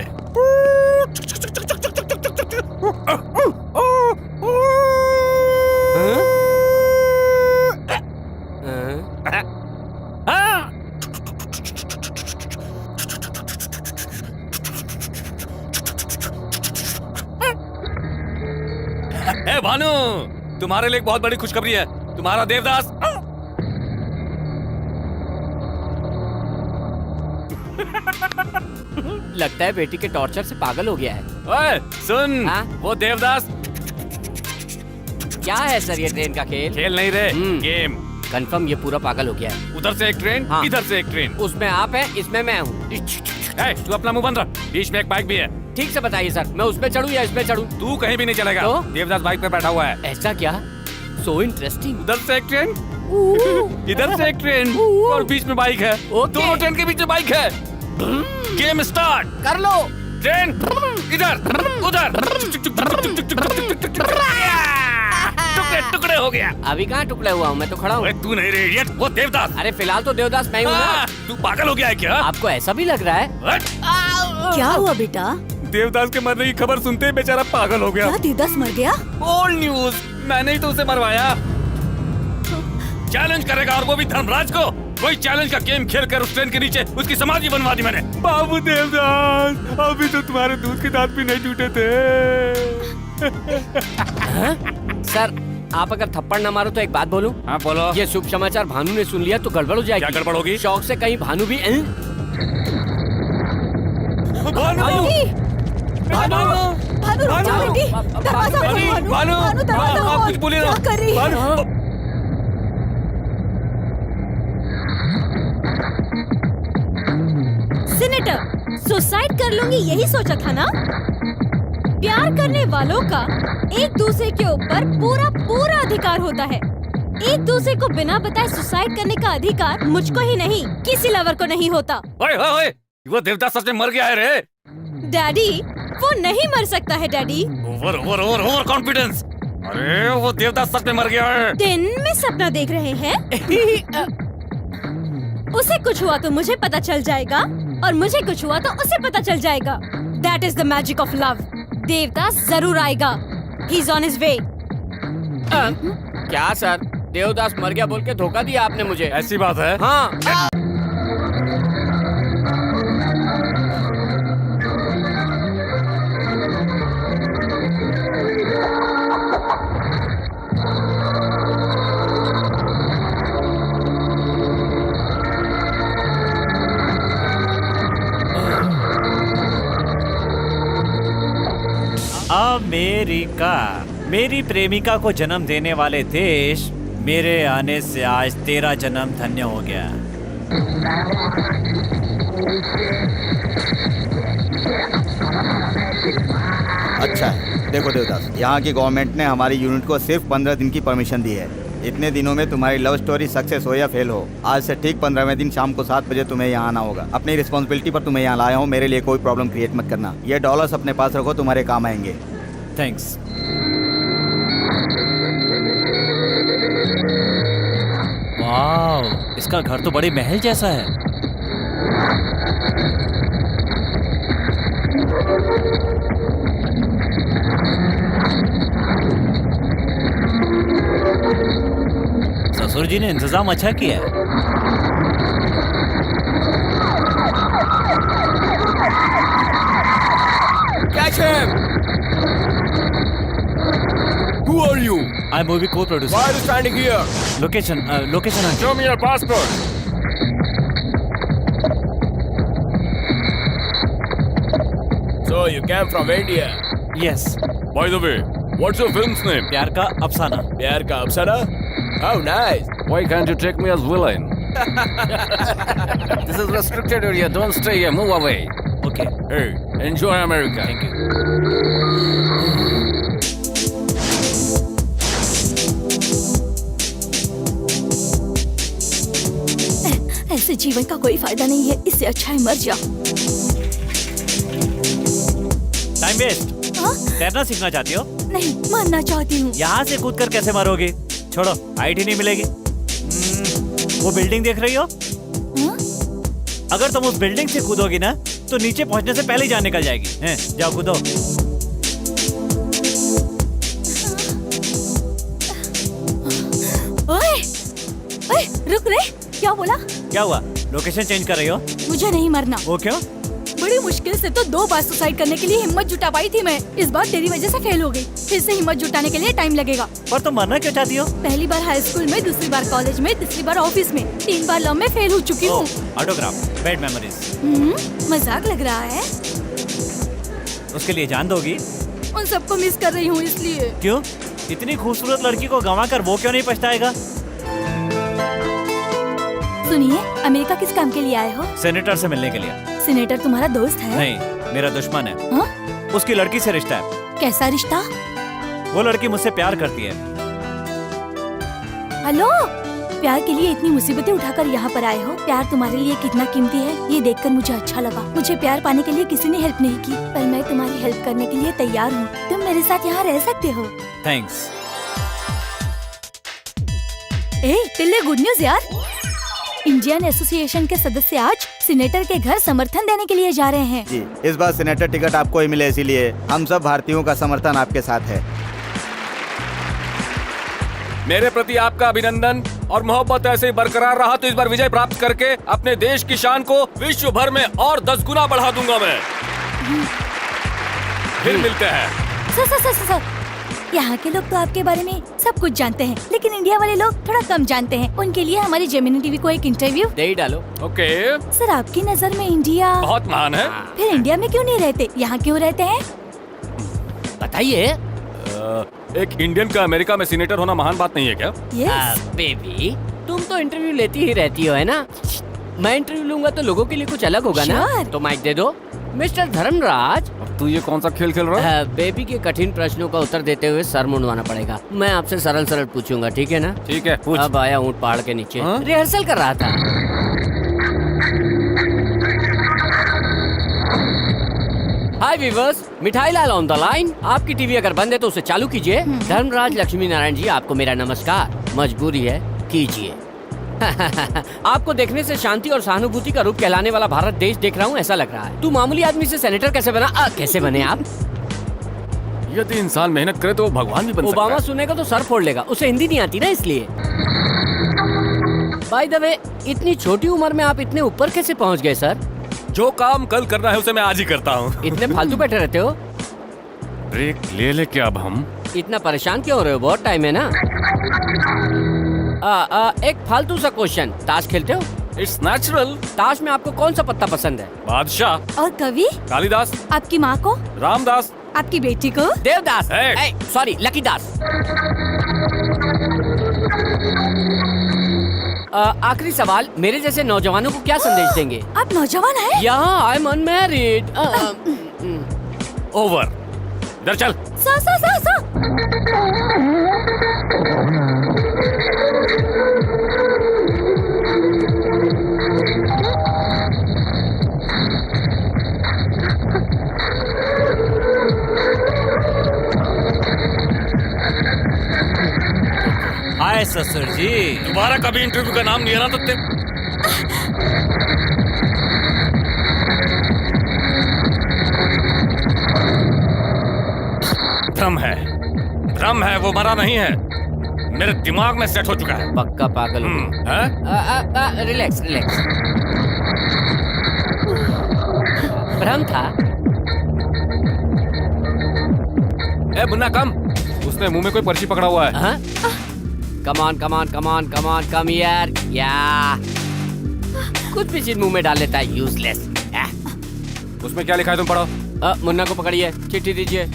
ए भानु, तुम्हारे लिए एक बहुत बड़ी खुशखबरी है। तुम्हारा देवदास लगता है बेटी के टॉर्चर से पागल हो गया है। ओए सुन, हाँ? वो देवदास क्या है सर ये ट्रेन का खेल? खेल नहीं रहे, गेम। कंफर्म ये पूरा पागल हो गया है। उधर से एक ट्रेन, हाँ। इधर से एक ट्रेन। उसमें आप हैं, इसमें मैं हूँ। तू अपना मुंह बंद रख। बीच में एक बाइक भी है। ठीक से बताइए सर, मैं उसमें चढ़ूँ या इसमें चढ़ूँ? तू कहीं भी नहीं चलेगा। तो? देवदास बाइक पे बैठा हुआ है। ऐसा क्या? So interesting. उधर से एक ट्रेन, इधर से एक ट्रेन और बीच में बाइक है। दोनों ट्रेन के बीच में बाइक है। गेम स्टार्ट कर लो। ट्रेन इधर उधर, टुकड़े टुकड़े हो गया। अभी कहाँ टुकड़े हुआ हूँ, मैं तो खड़ा हूँ। तू नहीं रे इडियट, वो देवदास। अरे फिलहाल तो देवदास मैं हूँ ना। तू पागल हो गया है क्या? आपको ऐसा भी लग रहा है? क्या हुआ बेटा? देवदास के मरने की खबर सुनते ही बेचारा पागल हो गया। क्या देवदास मर गया? ओल्ड न्यूज, मैंने ही तो उसे मरवाया। चैलेंज करेगा और वो भी धर्मराज को। कोई चैलेंज का गेम खेलकर उस ट्रेन के नीचे उसकी समाधि बनवा दी मैंने। बाबू देवदास, अभी तो तुम्हारे दूध के दांत भी नहीं टूटे थे। सर आप अगर थप्पड़ न मारो तो एक बात बोलूं? हाँ बोलो। ये शुभ समाचार भानु ने सुन लिया तो गड़बड़ हो जाएगी। क्या गड़बड़ होगी? शौक से कहीं भानु भी भानु! भानु, रुक जाओ बेटी। दरवाजा खोलो, भानु, दरवाजा आप खोल। कुछ बोलिए ना। क्या कर रही है? सीनेटर, सुसाइड कर लूंगी यही सोचा था ना? प्यार करने वालों का एक दूसरे के ऊपर पूरा पूरा अधिकार होता है। एक दूसरे को बिना बताए सुसाइड करने का अधिकार मुझको ही नहीं, किसी लवर को नहीं होता। ओए ओए ओए, वो देवदास सच में मर गया है रे। डैडी, वो नहीं मर सकता है daddy. Over over over over confidence. अरे वो देवदास सच में मर गया है। दिन में सपना देख रहे हैं? उसे कुछ हुआ तो मुझे पता चल जाएगा और मुझे कुछ हुआ तो उसे पता चल जाएगा। That is the magic of love. Devdas जरूर आएगा। He's on his way. क्या सर, देवदास मर गया बोल के धोखा दिया आपने मुझे। ऐसी बात है? हाँ। अमेरिका, मेरी प्रेमिका को जन्म देने वाले देश, मेरे आने से आज तेरा जन्म धन्य हो गया। अच्छा है, देखो देवदास, यहाँ की गवर्नमेंट ने हमारी यूनिट को सिर्फ 15 दिन की परमिशन दी है। इतने दिनों में तुम्हारी लव स्टोरी सक्सेस हो या फेल हो, आज से ठीक 15वें दिन शाम को 7 बजे तुम्हें यहाँ आना होगा। अपनी रिस्पॉन्सिबिलिटी पर तुम्हें यहाँ लाया हूँ, मेरे लिए कोई प्रॉब्लम क्रिएट मत करना। ये डॉलर्स अपने पास रखो, तुम्हारे काम आएंगे। थैंक्स। वाह, इसका घर तो बड़ी महल जैसा है। ससुर जी ने इंतजाम अच्छा किया है। Catch him! Who are you? I movie को producer. Why are you standing here? Location Show me your passport. So you came from India? Yes, By the way, what's your film's name? प्यार का अफसाना। प्यार का अफसाना? How nice! Why can't you take me as villain? This is restricted area. Don't stay here. Move away. Okay, Hey, enjoy America. Thank you. ऐसे जीवन का कोई फायदा नहीं है, इससे अच्छा है मर जा। Time waste. हाँ? तैरना सीखना चाहती हो? नहीं, मरना चाहती हूँ। यहाँ से कूद कर कैसे मरोगी? छोड़ो, हाइट ही नहीं मिलेगी। वो बिल्डिंग देख रही हो? हाँ? अगर तुम उस बिल्डिंग से कूदोगी ना, तो नीचे पहुंचने से पहले ही जान निकल जाएगी। हैं, जाओ कूदो। ओए, ओए, रुक रे, क्या बोला? क्या हुआ? लोकेशन चेंज कर रही हो? मुझे नहीं मरना। वो क्यों? बड़ी मुश्किल से तो 2 बार सुसाइड करने के लिए हिम्मत जुटा पाई थी मैं। इस बार तेरी वजह से फेल हो गई। फिर से हिम्मत जुटाने के लिए टाइम लगेगा। पर तुम मरना क्यों चाहती हो? पहली बार हाई स्कूल में, दूसरी बार कॉलेज में, तीसरी बार ऑफिस में, 3 बार लव में फेल हो चुकी हूँ। Autograph, bad memories. मजाक लग रहा है। उसके लिए जान दोगी? उन सबको मिस कर रही हूँ इसलिए। क्यों? इतनी खूबसूरत लड़की को गंवा कर वो क्यों नहीं पछताएगा? सुनिए, अमेरिका किस काम के लिए आए हो? सेनेटर से मिलने के लिए। सीनेटर तुम्हारा दोस्त है? नहीं, मेरा दुश्मन है। हाँ? उसकी लड़की से रिश्ता है। कैसा रिश्ता? वो लड़की मुझसे प्यार करती है। हेलो, प्यार के लिए इतनी मुसीबतें उठाकर यहाँ पर आए हो। प्यार तुम्हारे लिए कितना कीमती है, ये देखकर मुझे अच्छा लगा। मुझे प्यार पाने के लिए किसी ने हेल्प नहीं की, पर मैं तुम्हारी हेल्प करने के लिए तैयार हूँ। तुम मेरे साथ यहाँ रह सकते हो। थैंक्स। टिल्ले, गुड न्यूज यार। इंडियन एसोसिएशन के सदस्य आज सीनेटर के घर समर्थन देने के लिए जा रहे हैं। जी, इस बार सीनेटर टिकट आपको ही मिले, इसीलिए हम सब भारतीयों का समर्थन आपके साथ है। मेरे प्रति आपका अभिनंदन और मोहब्बत ऐसे ही बरकरार रहा तो इस बार विजय प्राप्त करके अपने देश की शान को विश्व भर में और 10 गुना बढ़ा दूंगा मैं। फिर मिलते हैं। सर, यहाँ के लोग तो आपके बारे में सब कुछ जानते हैं, लेकिन इंडिया वाले लोग थोड़ा कम जानते हैं। उनके लिए हमारी जेमिनी टीवी को एक इंटरव्यू दे ही डालो। ओके। सर, आपकी नजर में इंडिया बहुत महान है। फिर इंडिया में क्यों नहीं रहते, यहाँ क्यों रहते हैं? बताइए। एक इंडियन का अमेरिका में सीनेटर होना महान बात नहीं है क्या? यस। बेबी, तुम तो इंटरव्यू लेती ही रहती हो, है ना? मैं इंटरव्यू लूंगा तो लोगों के लिए कुछ अलग होगा ना? Sure. तो माइक दे दो। मिस्टर धर्मराज, अब तू ये कौन सा खेल खेल रहा है? बेबी के कठिन प्रश्नों का उत्तर देते हुए सर मुंडवाना पड़ेगा। मैं आपसे सरल सरल पूछूंगा, ठीक है ना? ठीक है, पूछ। अब आया ऊंट पहाड़ के नीचे। हाँ? रिहर्सल कर रहा था। हाय वीवर्स, मिठाई लाल ऑन द लाइन। आपकी टीवी अगर बंद है तो उसे चालू कीजिए। धर्मराज लक्ष्मी नारायण जी, आपको मेरा नमस्कार। मजबूरी है, कीजिए। आपको देखने से शांति और सहानुभूति का रूप कहलाने वाला भारत देश देख रहा हूँ, ऐसा लग रहा है। तू मामूली आदमी से सेनेटर कैसे बना? कैसे बने आप? यदि इंसान मेहनत करे तो वो भगवान भी बन सकता ओबामा है। सुनेगा तो सर फोड़ लेगा, उसे हिंदी नहीं आती ना इसलिए। बाय द वे, इतनी छोटी उम्र में आप इतने ऊपर कैसे पहुँच गए सर? जो काम कल करना है उसे मैं आज ही करता हूँ। इतने फालतू बैठे रहते हो? ब्रेक ले ले क्या अब हम? इतना परेशान क्यों हो रहे हो? बहुत टाइम है ना। एक फालतू सा क्वेश्चन, ताश खेलते हो? It's natural. ताश में आपको कौन सा पत्ता पसंद है? बादशाह। और कवि? कालिदास। आपकी माँ को? रामदास। आपकी बेटी को? देवदास। Hey! सॉरी, लकीदास। आखिरी सवाल, मेरे जैसे नौजवानों को क्या संदेश देंगे? आप नौजवान हैं? यहाँ आई एम अनमैरिड। ओवर। इधर चल। सा। हाय ससुर जी। दोबारा कभी इंटरव्यू का नाम लिया ना तो भ्रम है, वो मरा नहीं है। मेरे दिमाग में सेट हो चुका है। पक्का पागल हो गए। रिलैक्स। भ्रम था। ए मुन्ना कम, उसने मुंह में कोई पर्ची पकड़ा हुआ है। कमान कमान कमान कमान कम यार, या कुछ भी चीज मुंह में डाल लेता है, यूजलेस। उसमें क्या लिखा है तुम पढ़ो। मुन्ना को पकड़िए, चिट्ठी दीजिए।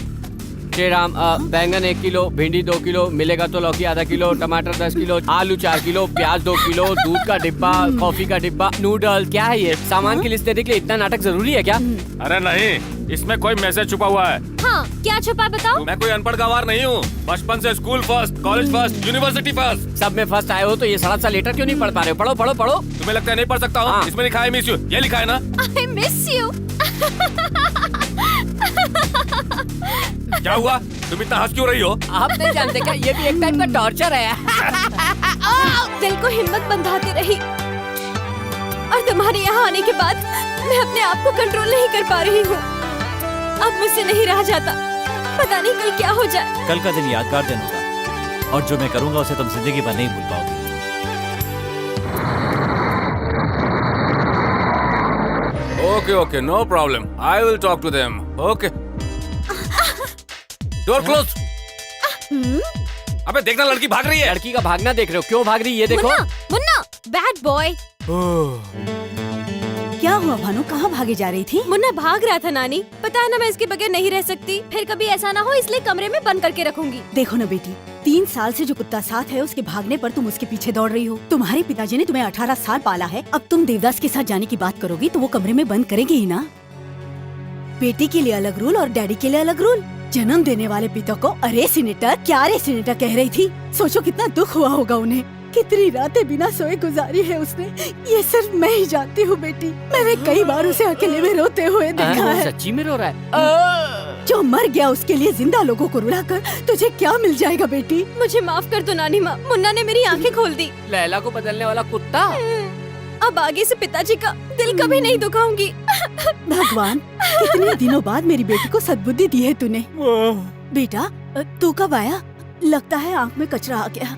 श्री राम, बैंगन 1 किलो, भिंडी 2 किलो, मिलेगा तो लौकी आधा किलो, टमाटर 10 किलो, आलू 4 किलो, प्याज 2 किलो, दूध का डिब्बा, कॉफी का डिब्बा, नूडल। क्या है ये? सामान की लिस्ट देने के लिए इतना नाटक जरूरी है क्या? अरे नहीं, इसमें कोई मैसेज छुपा हुआ है। हाँ, क्या छुपा बताओ? मैं कोई अनपढ़ गवार नहीं हूँ, बचपन से school first, college first, university first. सब में फर्स्ट आए हो तो ये सड़ा सा लेटर क्यों नहीं पढ़ पा रहे हो? पढ़ो पढ़ो पढ़ो। तुम्हें लगता है नहीं पढ़ सकता हूँ? हाँ। इसमें लिखा है मिस यू, ये लिखा है ना? I miss you. क्या हुआ? तुम इतना हंस क्यों रही हो? आप नहीं जानते क्या, ये भी एक टाइप का टॉर्चर है। दिल को हिम्मत बंधाती रही और तुम्हारे यहाँ आने के बाद मैं अपने आप को कंट्रोल नहीं कर पा रही हूँ। अब मुझसे नहीं रहा जाता, पता नहीं कल क्या हो जाए। कल का दिन यादगार दिन होगा और जो मैं करूंगा उसे तुम जिंदगी भर नहीं भूल पाओगे। Okay okay, no problem, I will talk to them. Okay, door close. अबे देखना, लड़की भाग रही है। लड़की का भागना देख रहे हो? क्यों भाग रही है ये देखो। Munna, Munna, bad boy. क्या हुआ भानु, कहाँ भागे जा रही थी? मुन्ना भाग रहा था नानी। पता है ना, मैं इसके बगैर नहीं रह सकती। फिर कभी ऐसा ना हो इसलिए कमरे में बंद करके रखूंगी। देखो ना बेटी, 3 साल से जो कुत्ता साथ है उसके भागने पर तुम उसके पीछे दौड़ रही हो। तुम्हारे पिताजी ने तुम्हें 18 साल पाला है, अब तुम देवदास के साथ जाने की बात करोगी तो वो कमरे में बंद करेंगे ही ना। बेटी के लिए अलग रूल और डैडी के लिए अलग रूल। जन्म देने वाले पिता को अरे सीनेटर, क्या रे सीनेटर कह रही थी। सोचो कितना दुख हुआ होगा उन्हें, कितनी रातें बिना सोए गुजारी है उसने। ये सिर्फ मैं ही जानती हूँ बेटी, मैंने कई बार उसे अकेले में रोते हुए देखा है। सच्ची में रो रहा है? जो मर गया उसके लिए जिंदा लोगों को रुलाकर तुझे क्या मिल जाएगा बेटी? मुझे माफ कर दो नानी माँ, मुन्ना ने मेरी आंखें खोल दी। लैला को बदलने वाला कुत्ता। अब आगे से पिताजी का दिल कभी नहीं दुखाऊंगी। भगवान, कितने दिनों बाद मेरी बेटी को सद्बुद्धि दी है तूने। बेटा तू कब आया? लगता है आंख में कचरा आ गया।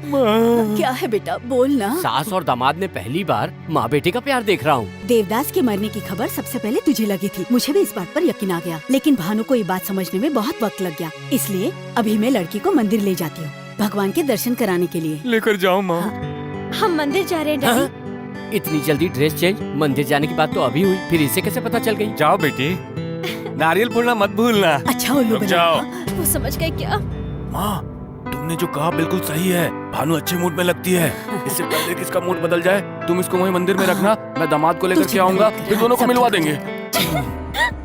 क्या है बेटा, बोल ना। सास और दामाद में पहली बार माँ बेटे का प्यार देख रहा हूँ। देवदास के मरने की खबर सबसे पहले तुझे लगी थी, मुझे भी इस बात पर यकीन आ गया, लेकिन भानु को ये बात समझने में बहुत वक्त लग गया। इसलिए अभी मैं लड़की को मंदिर ले जाती हूँ भगवान के दर्शन कराने के लिए। लेकर जाओ माँ। हम मंदिर जा रहे हैं डैडी। इतनी जल्दी ड्रेस चेंज? मंदिर जाने की बात तो अभी हुई, फिर इसे कैसे पता चल गई? जाओ बेटी, नारियल फोड़ना मत भूलना। अच्छा उल्लू बना। जाओ। वो समझ गए क्या? माँ, तुमने जो कहा बिल्कुल सही है। भानु अच्छे मूड में लगती है। इससे पहले कि इसका मूड बदल जाए, तुम इसको वहीं मंदिर में रखना, मैं दामाद को लेकर के आऊंगा, फिर दोनों को मिलवा देंगे।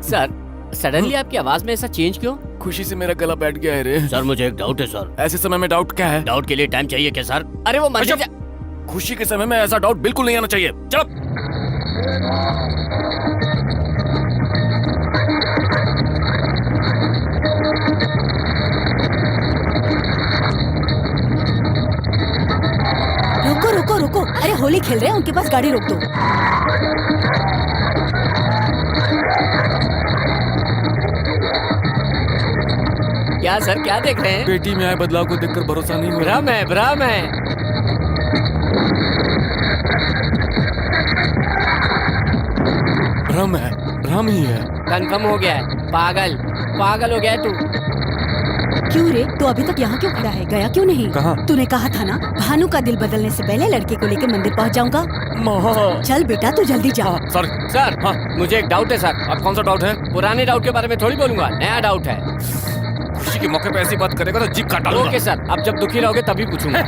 सर, सडनली आपकी आवाज में ऐसा चेंज क्यों? खुशी से मेरा गला बैठ गया है रे। सर मुझे एक डाउट है सर। ऐसे समय में डाउट क्या है? डाउट के लिए टाइम चाहिए क्या सर? अरे वो मंदिर खुशी के समय में ऐसा डाउट बिल्कुल नहीं आना चाहिए। चलो। रुको रुको रुको, अरे होली खेल रहे हैं, उनके पास गाड़ी रोक दो। क्या सर, क्या देख रहे हैं? बेटी में आए बदलाव को देखकर भरोसा नहीं हो रहा। भ्रम है, भ्रम है। भ्रम है, भ्रम ही है। कंफर्म हो गया है। पागल, पागल हो गया है तू। क्यों रे, तू अभी तक यहाँ क्यों खड़ा है, गया क्यों नहीं? कहाँ? तूने कहा था ना भानु का दिल बदलने से पहले लड़के को लेकर मंदिर पहुँच जाऊंगा। चल बेटा तू जल्दी जा। सर, सर हाँ, मुझे एक डाउट है सर। अब कौन सा डाउट है? पुराने डाउट के बारे में थोड़ी बोलूंगा, नया डाउट है। खुशी के मौके पे ऐसी बात करेगा तो जीप काट डालूंगा। ओके सर, अब जब दुखी रहोगे तभी पूछूंगा।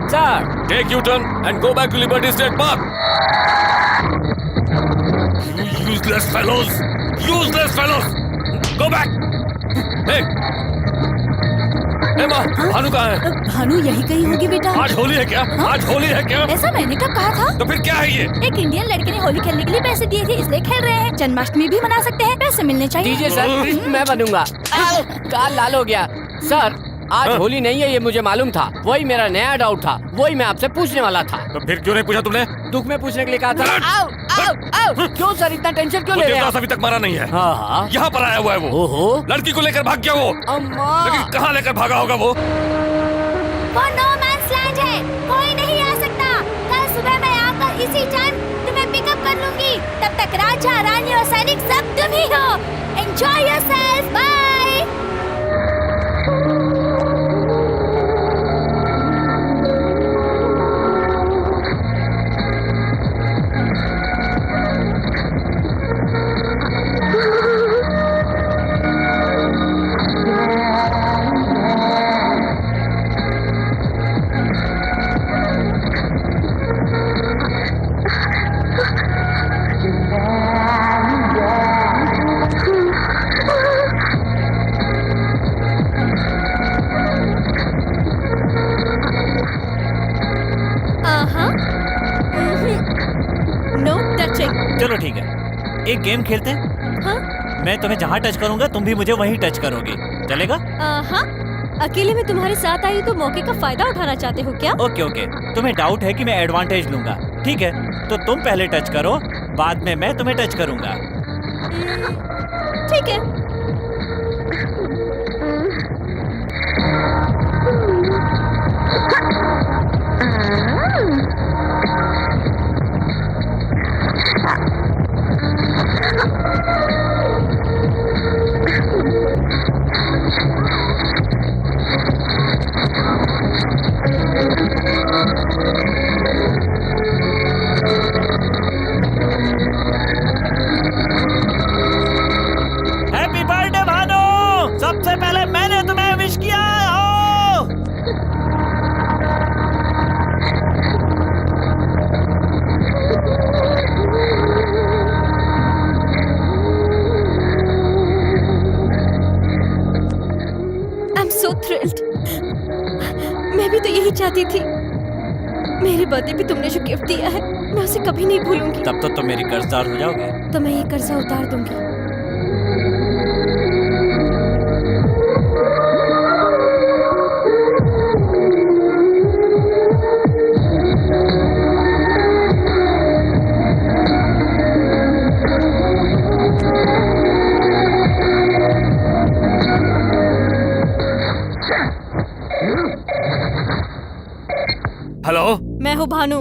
Sir, take U-turn and go back to Liberty State Park. You useless fellows! Useless fellows! Go back! Hey! Hey माँ, भानु कहाँ है? भानु यही कहीं होगी बेटा। आज होली है क्या? आज होली है क्या? ऐसा मैंने कब कहा था? तो फिर क्या है ये? एक इंडियन लड़के ने होली खेलने के लिए पैसे दिए थे, इसलिए खेल रहे हैं। जन्माष्टमी भी मना सकते हैं, पैसे मिलने चाहिए। दीजिए सर, कृष्ण मैं बनूंगा। काल लाल हो गया। सर, आज होली नहीं है ये मुझे मालूम था, वही मेरा नया डाउट था, वही मैं आपसे पूछने वाला था। तो फिर क्यों नहीं पूछा तुमने? दुख में पूछने के लिए कहा था। क्यों सर इतना टेंशन क्यों वो ले रहे हैं देवदास आप? अभी तक मरा नहीं है। हाँ हाँ। यहाँ पर आया हुआ है वो। ओहो। लड़की को लेकर भाग गया वो। अम्मा। लेकिन कहाँ लेकर भागा होगा वो? वो नो मैंस लैंड है, कोई नहीं आ सकता। कल सुबह मैं आकर इसी टाइम तुम्हें पिकअप कर लूंगी। तब तक राजा, रानी और सैनिक सब तुम ही हो। Enjoy yourself, bye. No touching. चलो ठीक है, एक गेम खेलते हैं। हाँ मैं तुम्हें जहाँ टच करूंगा तुम भी मुझे वहीं टच करोगी, चलेगा? हाँ, अकेले में तुम्हारे साथ आई तो मौके का फायदा उठाना चाहते हो क्या? ओके ओके, तुम्हें डाउट है कि मैं एडवांटेज लूंगा, ठीक है? तो तुम पहले टच करो, बाद में मैं तुम्हें टच करूंगा। ठीक है। हैप्पी बर्थडे भानु, सबसे पहले मैंने तुम्हें विश किया हो। I am so thrilled. मैं भी तो यही चाहती थी। मेरे बर्थडे पे तुमने जो गिफ्ट दिया है मैं उसे कभी नहीं भूलूंगी। तब तो तुम मेरी कर्जदार हो जाओगे। तो मैं ये कर्जा उतार दूंगी। हेलो, मैं हूँ भानु।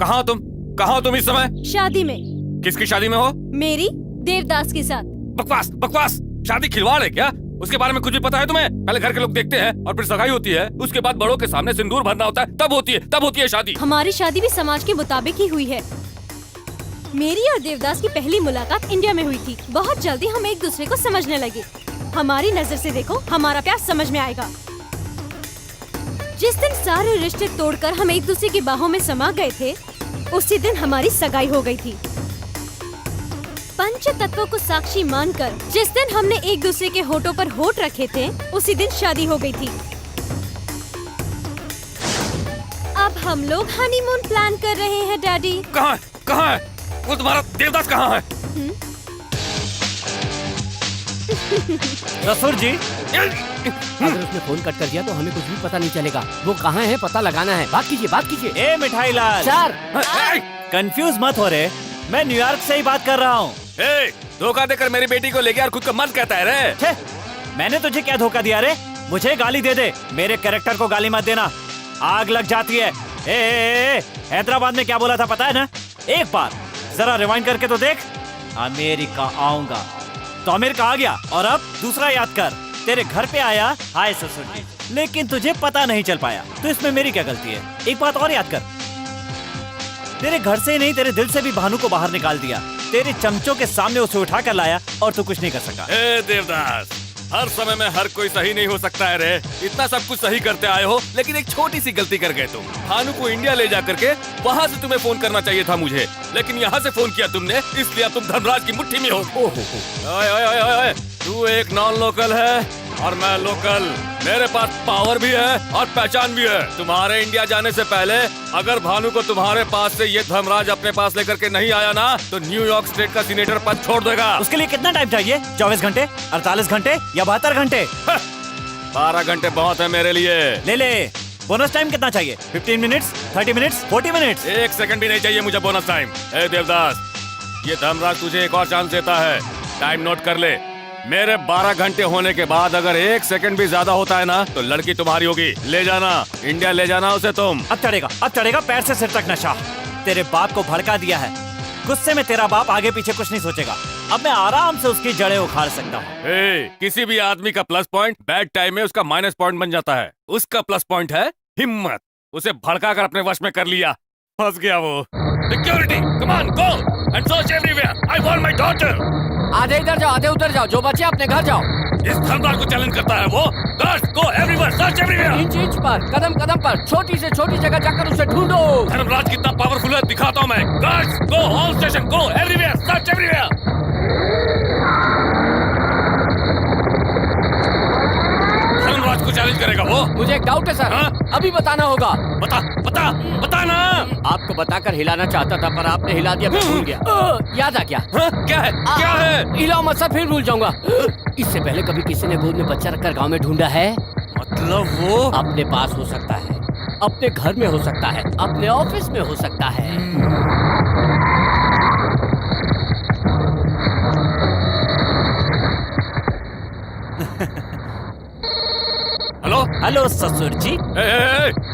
कहाँ तुम इस समय? शादी में। किसकी शादी में हो? मेरी देवदास के साथ। बकवास बकवास, शादी खिलवाड़ है क्या? उसके बारे में कुछ भी पता है तुम्हें? पहले घर के लोग देखते हैं और फिर सगाई होती है, उसके बाद बड़ों के सामने सिंदूर भरना होता है, तब होती है शादी। हमारी शादी भी समाज के मुताबिक ही हुई है। मेरी और देवदास की पहली मुलाकात इंडिया में हुई थी। बहुत जल्दी हम एक दूसरे को समझने लगे। हमारी नजर से देखो, हमारा प्यार समझ में आएगा। जिस दिन सारे रिश्ते तोड़कर हम एक दूसरे की बाहों में समा गए थे, उसी दिन हमारी सगाई हो गई थी। पंच तत्वों को साक्षी मानकर जिस दिन हमने एक दूसरे के होठों पर होठ रखे थे, उसी दिन शादी हो गई थी। अब हम लोग हनीमून प्लान कर रहे हैं डैडी। कहाँ है? वो तुम्हारा देवदास कहाँ है? ससुर जी, अगर उसने फोन कट कर दिया तो हमें कुछ भी पता नहीं चलेगा। वो कहाँ है पता लगाना है। बात कीजिए। ए मिठाई लाल सर, कंफ्यूज मत हो रे, मैं न्यूयॉर्क से ही बात कर रहा हूँ। धोखा देकर मेरी बेटी को ले गया और खुद को मत कहता है रे। छे, मैंने तुझे क्या धोखा दिया रे? मुझे गाली दे दे, मेरे कैरेक्टर को गाली मत देना, आग लग जाती है। ए, हैदराबाद में क्या बोला था पता है ना? एक बार जरा रिवाइंड करके तो देख। अमेरिका आऊंगा तो अमेरिका आ गया, और अब दूसरा याद कर, तेरे घर पे आया, हाय ससुर जी, लेकिन तुझे पता नहीं चल पाया, तो इसमें मेरी क्या गलती है? एक बात और याद कर, तेरे घर से ही नहीं तेरे दिल से भी भानु को बाहर निकाल दिया, तेरे चमचों के सामने उसे उठा कर लाया और तू कुछ नहीं कर सका। ए देवदास, हर समय में हर कोई सही नहीं हो सकता है रे। इतना सब कुछ सही करते आए हो, लेकिन एक छोटी सी गलती कर गए तुम। भानु को इंडिया ले जा करके वहाँ से तुम्हें फोन करना चाहिए था मुझे, लेकिन यहाँ से फोन किया तुमने, इसलिए अब तुम धनराज की मुट्ठी में हो। ओए ओए ओए ओए, तू एक नॉन लोकल है और मैं लोकल। मेरे पास पावर भी है और पहचान भी है। तुम्हारे इंडिया जाने से पहले अगर भानु को तुम्हारे पास से ये धनराज अपने पास लेकर के नहीं आया ना, तो न्यूयॉर्क स्टेट का सीनेटर पद छोड़ देगा। उसके लिए कितना टाइम चाहिए? 24 घंटे, 48 घंटे या 72 घंटे? 12 घंटे बहुत है मेरे लिए। ले ले, बोनस टाइम कितना चाहिए? 15 मिनट्स, 30 मिनट्स, 40 मिनट्स? 1 सेकंड भी नहीं चाहिए मुझे बोनस टाइम। ए देवदास, ये धर्मराज तुझे एक और चांस देता है। टाइम नोट कर ले। मेरे 12 घंटे होने के बाद अगर 1 सेकंड भी ज्यादा होता है ना तो लड़की तुम्हारी होगी। ले जाना, इंडिया ले जाना उसे तुम। अब चढ़ेगा पैर से सिर तक नशा। तेरे बाप को भड़का दिया है। गुस्से में तेरा बाप आगे पीछे कुछ नहीं सोचेगा। अब मैं आराम से उसकी जड़ें उखाड़ सकता हूँ। किसी भी आदमी का प्लस पॉइंट बैड टाइम में उसका माइनस पॉइंट बन जाता है। उसका प्लस पॉइंट है हिम्मत। उसे भड़का कर अपने वश में कर लिया। फंस गया वो। Security, come on, go and search everywhere. I want my daughter. आधे इधर जाओ, आधे उधर जाओ, जो बचे अपने घर जाओ। इस धर्मराज को चैलेंज करता है वो। गार्ड्स, गो everywhere, search everywhere. Inch inch पर, कदम कदम पर, छोटी से छोटी जगह जाकर उसे ढूंढो। धर्मराज कितना पावरफुल है दिखाता हूँ मैं। Guards, go all station, go everywhere, search everywhere. Dharmraj को चैलेंज करेगा वो। मुझे एक डाउट है सर। हाँ? अभी बताना होगा। बता ना। आपको बताकर हिलाना चाहता था पर आपने हिला दिया, मैं भूल गया। याद आ गया। हाँ? क्या है? हिलाओ मत सर, फिर भूल जाऊंगा। इससे पहले कभी किसी ने गोद में बच्चा रखकर गांव में ढूंढा है? मतलब वो अपने पास हो सकता है, अपने घर में हो सकता है, अपने ऑफिस में हो सकता है। हेलो ससुर जी।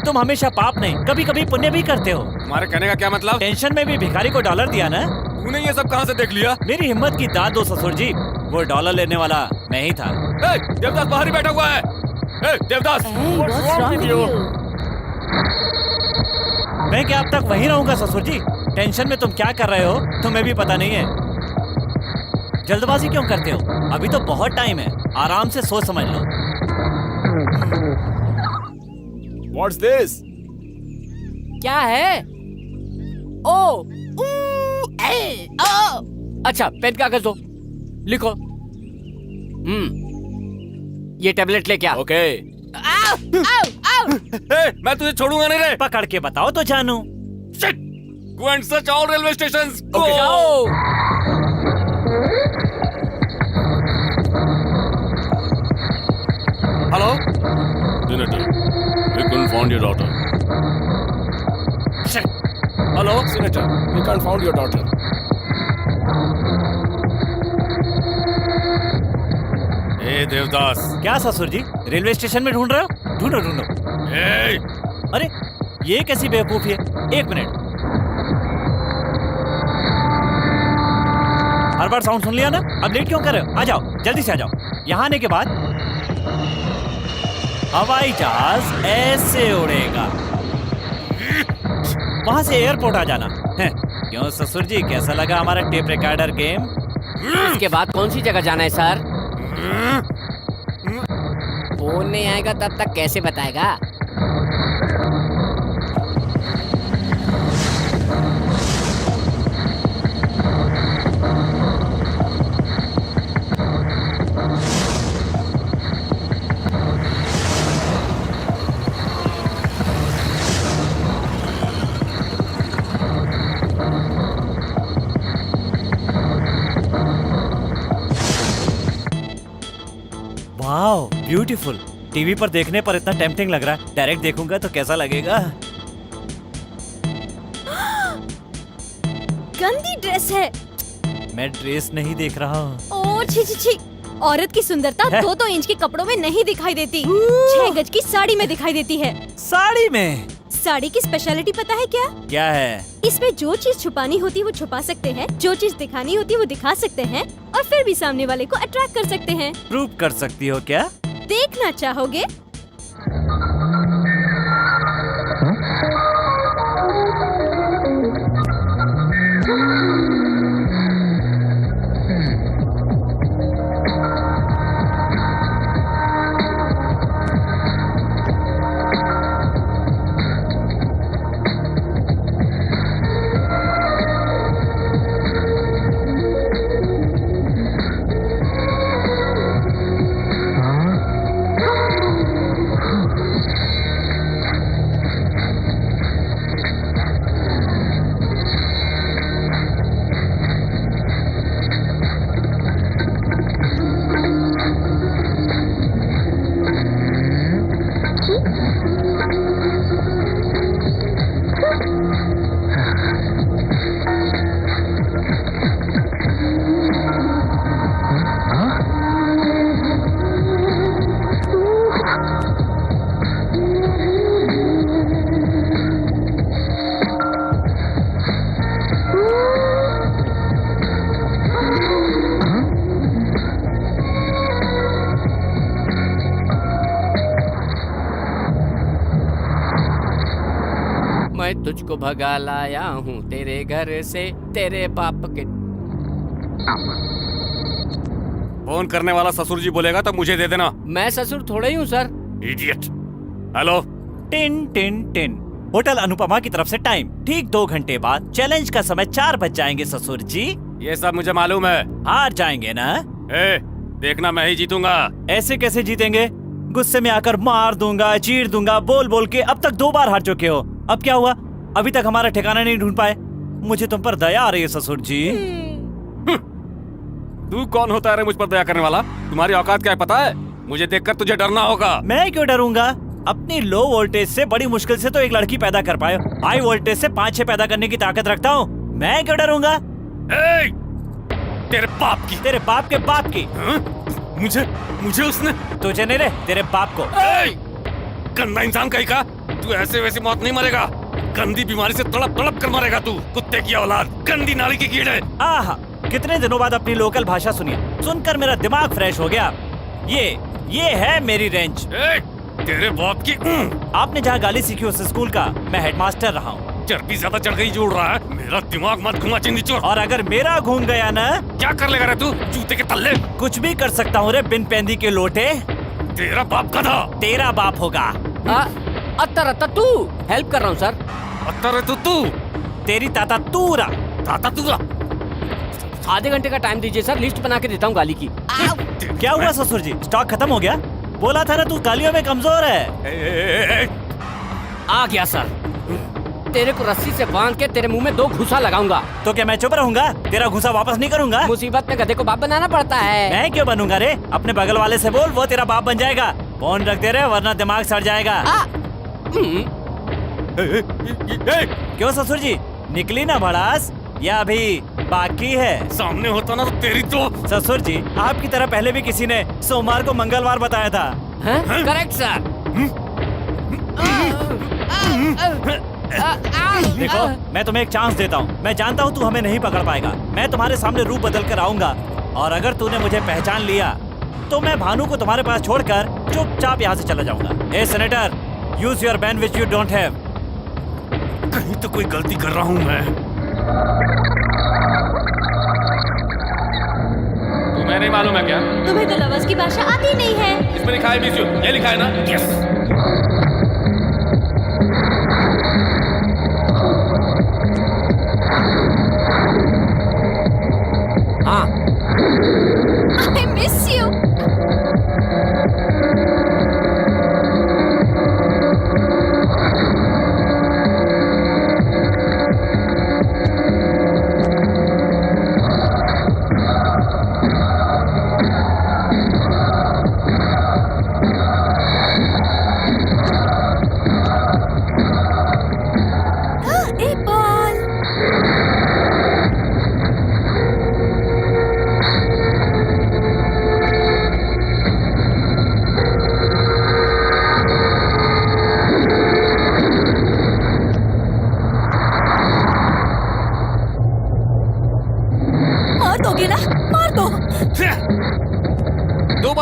तुम हमेशा पाप नहीं कभी कभी पुण्य भी करते हो। तुम्हारे कहने का क्या मतलब? टेंशन में भी भिखारी को डॉलर दिया ना। तूने ये सब कहाँ से देख लिया? मेरी हिम्मत की दाद दो ससुर जी। वो डॉलर लेने वाला मैं ही था। देवदास बाहर ही बैठा हुआ है। Devdas, what's wrong with you? मैं क्या अब तक वहीं रहूंगा ससुर जी? टेंशन में तुम क्या कर रहे हो तुम्हें भी पता नहीं है। जल्दबाजी क्यों करते हो? अभी तो बहुत टाइम है, आराम से सोच समझ लो। What's this? क्या है? ओ, अच्छा, पेन कागज दो, लिखो। ये टैबलेट लेके आ। ओके। मैं तुझे छोड़ूंगा नहीं रे। पकड़ के बताओ तो जानू। Shit! Go and search all railway stations. Go. Okay, जाओ। Hello? Senator, we couldn't find your daughter. Shit. Hello, Senator. We can't find your daughter. ए देवदास। क्या ससुर जी रेलवे स्टेशन में ढूंढ रहे हो? ढूंढो ढूंढो। अरे ये कैसी बेवकूफी है? 1 मिनट। हर बार साउंड सुन लिया ना? अब लेट क्यों कर रहे हो? आ जाओ, जल्दी से आ जाओ। यहाँ आने के बाद हवाई जहाज ऐसे उड़ेगा, वहां से एयरपोर्ट आ जाना है। क्यों ससुर जी, कैसा लगा हमारा टेप रिकॉर्डर गेम? इसके बाद कौन सी जगह जाना है सर? फोन नहीं आएगा तब तक कैसे बताएगा? Wow, beautiful. टीवी पर देखने पर इतना टेम्पटिंग लग रहा है, डायरेक्ट देखूंगा तो कैसा लगेगा? गंदी ड्रेस है। मैं ड्रेस नहीं देख रहा हूँ। ओ छी छी छी। औरत की सुंदरता 2-2 इंच के कपड़ों में नहीं दिखाई देती, 6 गज की साड़ी में दिखाई देती है। साड़ी में? साड़ी की स्पेशलिटी पता है क्या? क्या है? इसमें जो चीज छुपानी होती है वो छुपा सकते हैं, जो चीज दिखानी होती है वो दिखा सकते हैं, और फिर भी सामने वाले को अट्रैक्ट कर सकते हैं। प्रूव कर सकती हो क्या? देखना चाहोगे? मैं तुझको भगा लाया हूँ तेरे घर से, तेरे बाप के। फोन करने वाला ससुर जी बोलेगा तो मुझे दे देना। मैं ससुर थोड़ा ही हूँ sir. Idiot. Hello. Tin tin tin. Hotel Anupama की तरफ से टाइम ठीक 2 घंटे बाद। चैलेंज का समय 4 बज जाएंगे ससुर जी। ये सब मुझे मालूम है। हार जाएंगे ना? देखना मैं ही जीतूंगा। ऐसे कैसे जीतेंगे? गुस्से में आकर मार दूंगा, चीर दूंगा, बोल बोल के अब तक 2 बार हार चुके हो। अब क्या हुआ? अभी तक हमारा ठिकाना नहीं ढूंढ पाए। मुझे तुम पर दया आ रही है ससुर जी। तू कौन होता है रे मुझ पर दया करने वाला? तुम्हारी औकात क्या है पता है? मुझे देखकर तुझे डरना होगा। मैं क्यों डरूंगा? अपनी लो वोल्टेज से बड़ी मुश्किल से तो एक लड़की पैदा कर पाए। हाई वोल्टेज से 5-6 पैदा करने की ताकत रखता हूँ। मैं क्यों डरूंगा? तेरे बाप की। तेरे बाप के बाप की। मुझे उसने। तुझे नहीं रे, तेरे बाप को। गंदा इंसान कहीं का। तू ऐसे वैसे मौत नहीं मरेगा। गंदी बीमारी से तड़प तड़प कर मरेगा तू। कुत्ते की औलाद, गंदी नाली की कीड़े। आहा, कितने दिनों बाद अपनी लोकल भाषा सुनी, सुनकर मेरा दिमाग फ्रेश हो गया। ये है मेरी रेंज। तेरे बाप की। आपने जहाँ गाली सीखी उस स्कूल का मैं हेडमास्टर रहा हूँ। चर्बी ज्यादा चढ़ गई जोड़ रहा है। मेरा दिमाग मत घुमा चिंदी चोर। और अगर मेरा घूम गया ना? क्या कर लेगा रे तू? जूते के तल्ले। कुछ भी कर सकता हूँ रे बिन पेंदी के लोटे। तेरा बाप गधा। तेरा बाप होगा। अत्तर तू हेल्प कर रहा हूँ सर। अत्तर तू। तेरी ताता तूरा। ताता तूरा। आधे घंटे का टाइम दीजिए सर, लिस्ट बना के देता हूँ गाली की। क्या हुआ ससुर जी? स्टॉक खत्म हो गया? बोला था ना तू गालियों में कमजोर है। आ गया सर। तेरे को रस्सी से बांध के तेरे मुंह में 2 घुसा लगाऊंगा। तो क्या मैं चुप रहूंगा? तेरा घुसा वापस नहीं करूंगा। मुसीबत में गधे को बाप बनाना पड़ता है। मैं क्यों बनूंगा रे? अपने बगल वाले से बोल, वो तेरा बाप बन जाएगा। फोन रख दे रे वरना दिमाग सड़ जाएगा। क्यों ससुर जी, निकली ना भड़ास या अभी बाकी है? सामने होता ना तो तेरी तो। ससुर जी, आपकी तरह पहले भी किसी ने सोमवार को मंगलवार बताया था। Correct sir. देखो, मैं तुम्हें एक चांस देता हूँ। मैं जानता हूँ तू हमें नहीं पकड़ पाएगा। मैं तुम्हारे सामने रूप बदल कर आऊंगा और अगर तूने मुझे पहचान लिया तो मैं भानु को तुम्हारे पास छोड़कर चुपचाप यहाँ से चला जाऊंगा। A senator, use your ban which you don't have. कहीं तो कोई गलती कर रहा हूँ मैं। तुम्हें नहीं मालूम है क्या? तुम्हें तो लवर्स की भाषा आती नहीं है। इसमें लिखा है मिस यू। ये लिखा है ना? Yes. I miss you.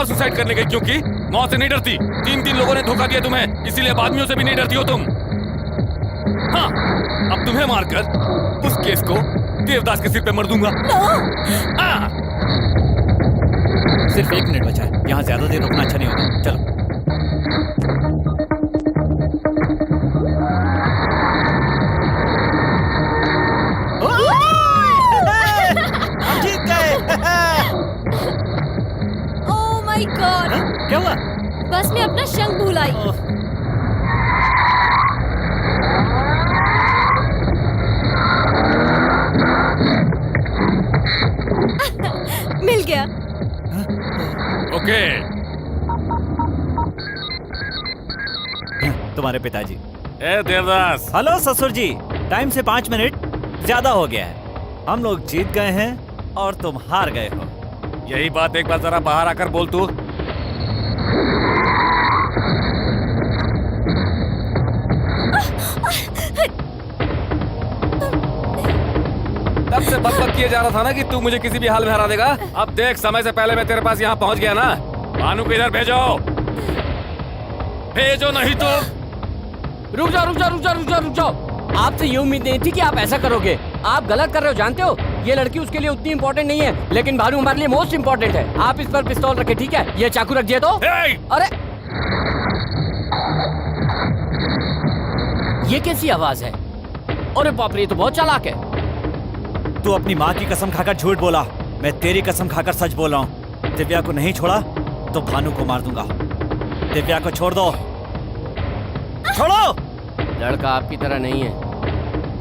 Suicide करने गई क्योंकि मौत से नहीं डरती। 3 लोगों ने धोखा दिया तुम्हें, इसीलिए अब आदमियों से भी नहीं डरती हो तुम। हाँ, अब तुम्हें मारकर उस केस को देवदास के सिर पे मर दूंगा। सिर्फ 1 मिनट बचा है, यहाँ ज्यादा देर रुकना अच्छा नहीं होगा। चलो। क्या हुआ? बस मैं अपना शंख भूल आई। मिल गया। ओके। तुम्हारे पिताजी। ए देवदास। हेलो ससुर जी, टाइम से 5 मिनट ज्यादा हो गया है। हम लोग जीत गए हैं और तुम हार गए हो। यही बात एक बार जरा बाहर आकर बोल तू। तब से बकबक किए जा रहा था ना कि तू मुझे किसी भी हाल में हरा देगा। अब देख, समय से पहले मैं तेरे पास यहाँ पहुँच गया ना। भानु को इधर भेजो, भेजो नहीं तो। रुक जाओ रुक जाओ रुक जाओ रुक जाओ रुक जाओ। आपसे ये उम्मीद नहीं थी कि आप ऐसा करोगे। आप गलत कर रहे हो, जानते हो? ये लड़की उसके लिए उतनी इम्पोर्टेंट नहीं है, लेकिन भानु हमारे लिए मोस्ट इम्पोर्टेंट है। आप इस पर पिस्तौल रखे, ठीक है? ये चाकू रख दिया तो? अरे ये कैसी आवाज है? अरे बाप रे, ये तो बहुत चालाक है। तू अपनी माँ की कसम खाकर झूठ बोला, मैं तेरी कसम खाकर सच बोल रहा हूँ। दिव्या को नहीं छोड़ा तो भानु को मार दूंगा। दिव्या को छोड़ दो, छोड़ो। लड़का आपकी तरह नहीं है,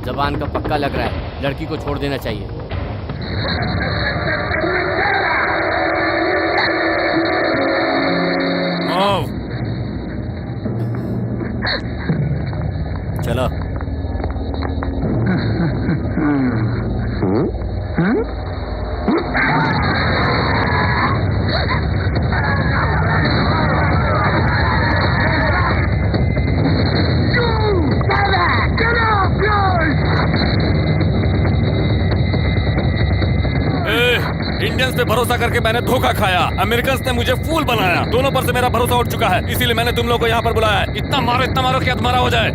जबान का पक्का लग रहा है। लड़की को छोड़ देना चाहिए। चलो। इंडियंस पे भरोसा करके मैंने धोखा खाया, अमेरिकन ने मुझे फूल बनाया। दोनों पर से मेरा भरोसा उठ चुका है, इसीलिए मैंने तुम लोगों को यहाँ पर बुलाया है। इतना मारो कि तुम्हारा हो जाए।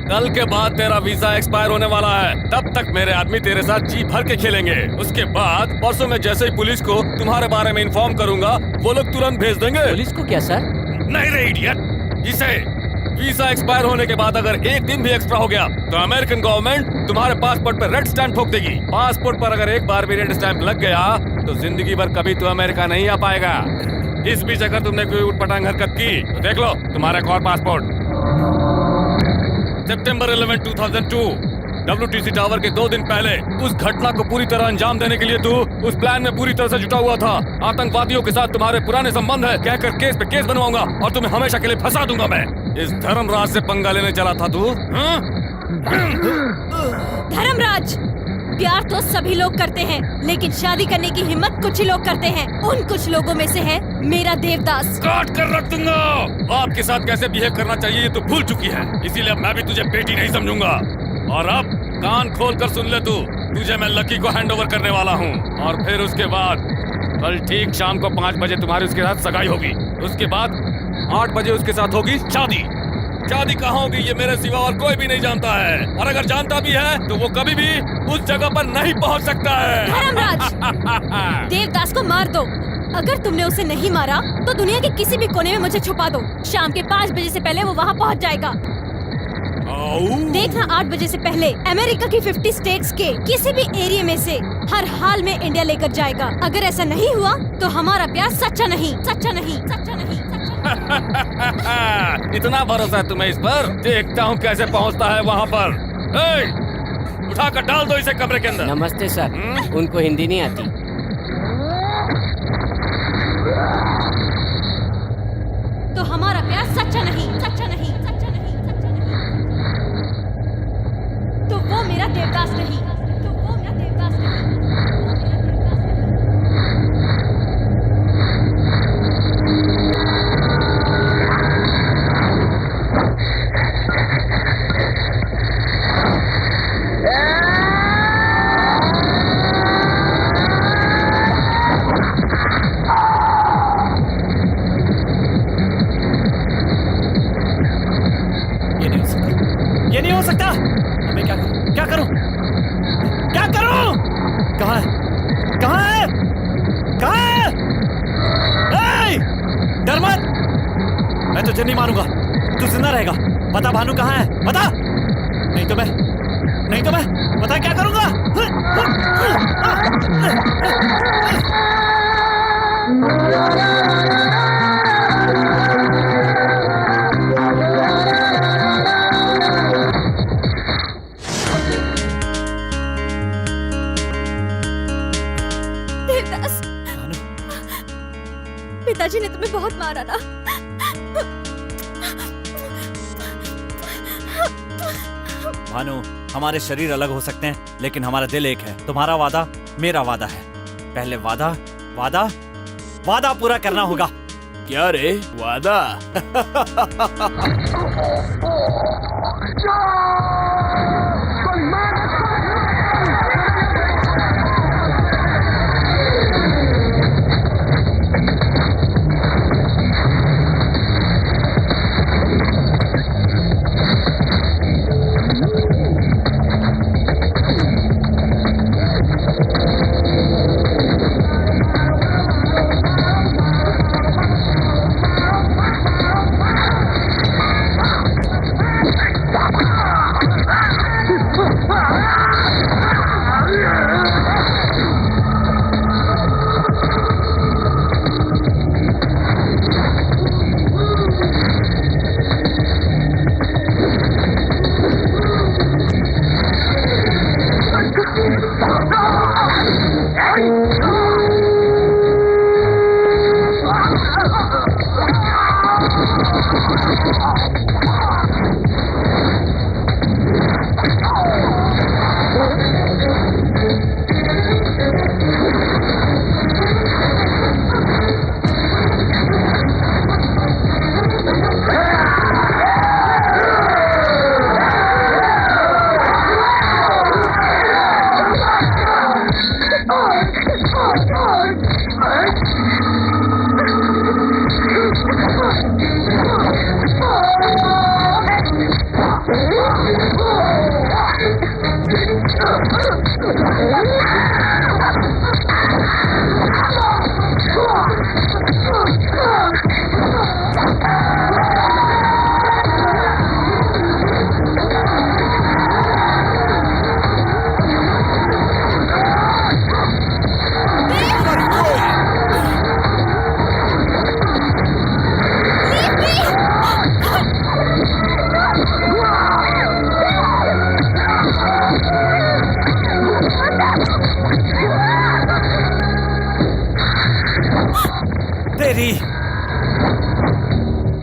कल के बाद तेरा वीजा एक्सपायर होने वाला है, तब तक मेरे आदमी तेरे साथ जी भर के खेलेंगे। उसके बाद परसों में जैसे ही पुलिस को तुम्हारे बारे में इन्फॉर्म करूंगा, वो लोग तुरंत भेज देंगे। पुलिस को क्या सर? नहीं रे इडियट, जिसे वीजा एक्सपायर होने के बाद अगर एक दिन भी एक्स्ट्रा हो गया तो अमेरिकन गवर्नमेंट तुम्हारे पासपोर्ट पर रेड स्टैंप ठोक देगी। पासपोर्ट पर अगर एक बार भी रेड स्टैंप लग गया तो जिंदगी भर कभी तू अमेरिका नहीं आ पाएगा। इस बीच अगर तुमने कोई उटपटांग हरकत की तो देख लो तुम्हारा एक और पासपोर्ट। सितंबर 11, 2002 WTC टावर के 2 दिन पहले उस घटना को पूरी तरह अंजाम देने के लिए तू उस प्लान में पूरी तरह से जुटा हुआ था। आतंकवादियों के साथ तुम्हारे पुराने संबंध है कहकर केस पे केस बनवाऊंगा और तुम्हें हमेशा के लिए फंसा दूंगा मैं। इस धर्मराज से पंगा लेने चला था तू? धर्मराज, प्यार तो सभी लोग करते हैं, लेकिन शादी करने की हिम्मत कुछ ही लोग करते हैं। उन कुछ लोगों में से है मेरा देवदास। काट कर रख दूंगा। बाप के साथ कैसे बिहेव करना चाहिए ये तो भूल चुकी है, इसीलिए अब मैं भी तुझे बेटी नहीं समझूंगा। और अब कान खोल कर सुन ले, तुझे मैं लकी को हैंड ओवर करने वाला हूँ। और फिर उसके बाद कल ठीक शाम को 5 बजे तुम्हारी उसके साथ सगाई होगी। उसके बाद 8 बजे उसके साथ होगी शादी। शादी कहाँ होगी ये मेरे सिवा और कोई भी नहीं जानता है, और अगर जानता भी है तो वो कभी भी उस जगह पर नहीं पहुँच सकता है। धर्मराज, देवदास को मार दो। अगर तुमने उसे नहीं मारा तो दुनिया के किसी भी कोने में मुझे छुपा दो। शाम के 5 बजे से पहले वो वहाँ पहुँच जाएगा। देखना 8 बजे से पहले अमेरिका की 50 स्टेट्स के किसी भी एरिया में से हर हाल में इंडिया लेकर जाएगा। अगर ऐसा नहीं हुआ तो हमारा प्यार सच्चा नहीं, सच्चा नहीं, सच्चा नहीं, सच्चा नहीं। इतना भरोसा है तुम्हें इस पर? देखता हूँ कैसे पहुँचता है वहाँ पर। उठाकर डाल दो इसे कमरे के अंदर। नमस्ते सर। उनको हिंदी नहीं आती। तो हमारा प्यार सच्चा नहीं, सच्चा नहीं, सच्चा नहीं, सच्चा नहीं। तो वो मेरा देवदास नहीं, तो वो मेरा देवदास नहीं, वो मेरा देवदास नहीं। ये नहीं हो सकता। अब मैं क्या करूं? क्या करूं? क्या करूं? कहाँ है? कहाँ है? कहाँ है? डर मत, मैं तुझे नहीं मारूंगा, तू जिंदा रहेगा। बता भानु कहाँ है? बता, नहीं तो मैं बता क्या करूंगा। देवदास, पिताजी ने तुम्हें बहुत मारा ना। भानु, हमारे शरीर अलग हो सकते हैं लेकिन हमारा दिल एक है। तुम्हारा वादा मेरा वादा है। पहले वादा पूरा करना होगा। क्या रे वादा?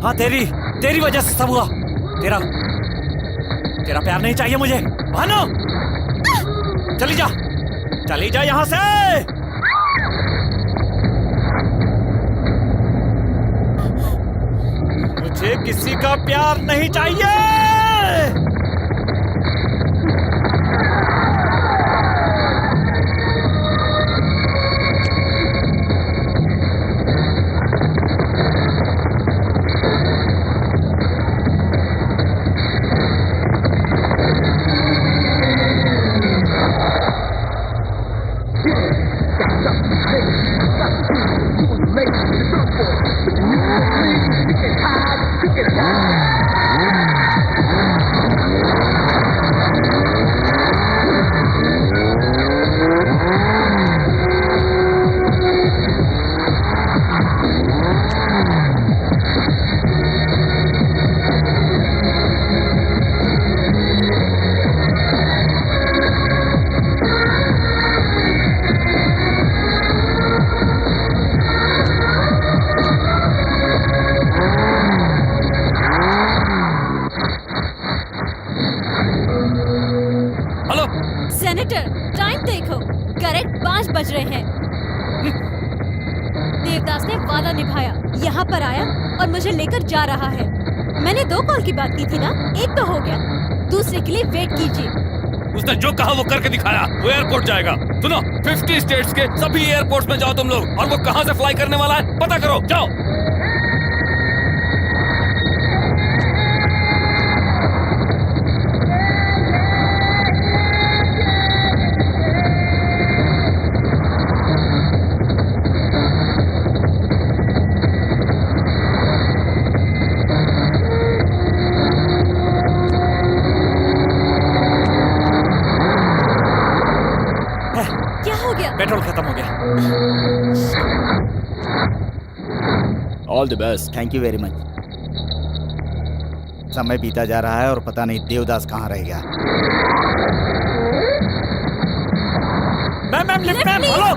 हाँ तेरी वजह से सब हुआ। तेरा प्यार नहीं चाहिए मुझे। भानु चली जा यहाँ से। मुझे किसी का प्यार नहीं चाहिए। सेनेटर टाइम देखो, करेक्ट 5 बज रहे हैं। देवदास ने वादा निभाया, यहाँ पर आया और मुझे लेकर जा रहा है। मैंने 2 कॉल की बात की थी ना, एक तो हो गया, दूसरे के लिए वेट कीजिए। उसने जो कहा वो करके दिखाया। वो एयरपोर्ट जाएगा। सुनो, 50 स्टेट्स के सभी एयरपोर्ट्स में जाओ तुम लोग, और वो कहाँ से फ्लाई करने वाला है पता करो, जाओ। पेट्रोल खत्म हो गया। All the best. Thank you very much. समय बीता जा रहा है और पता नहीं देवदास कहाँ रह गया। Ma'am lift ma'am, hello.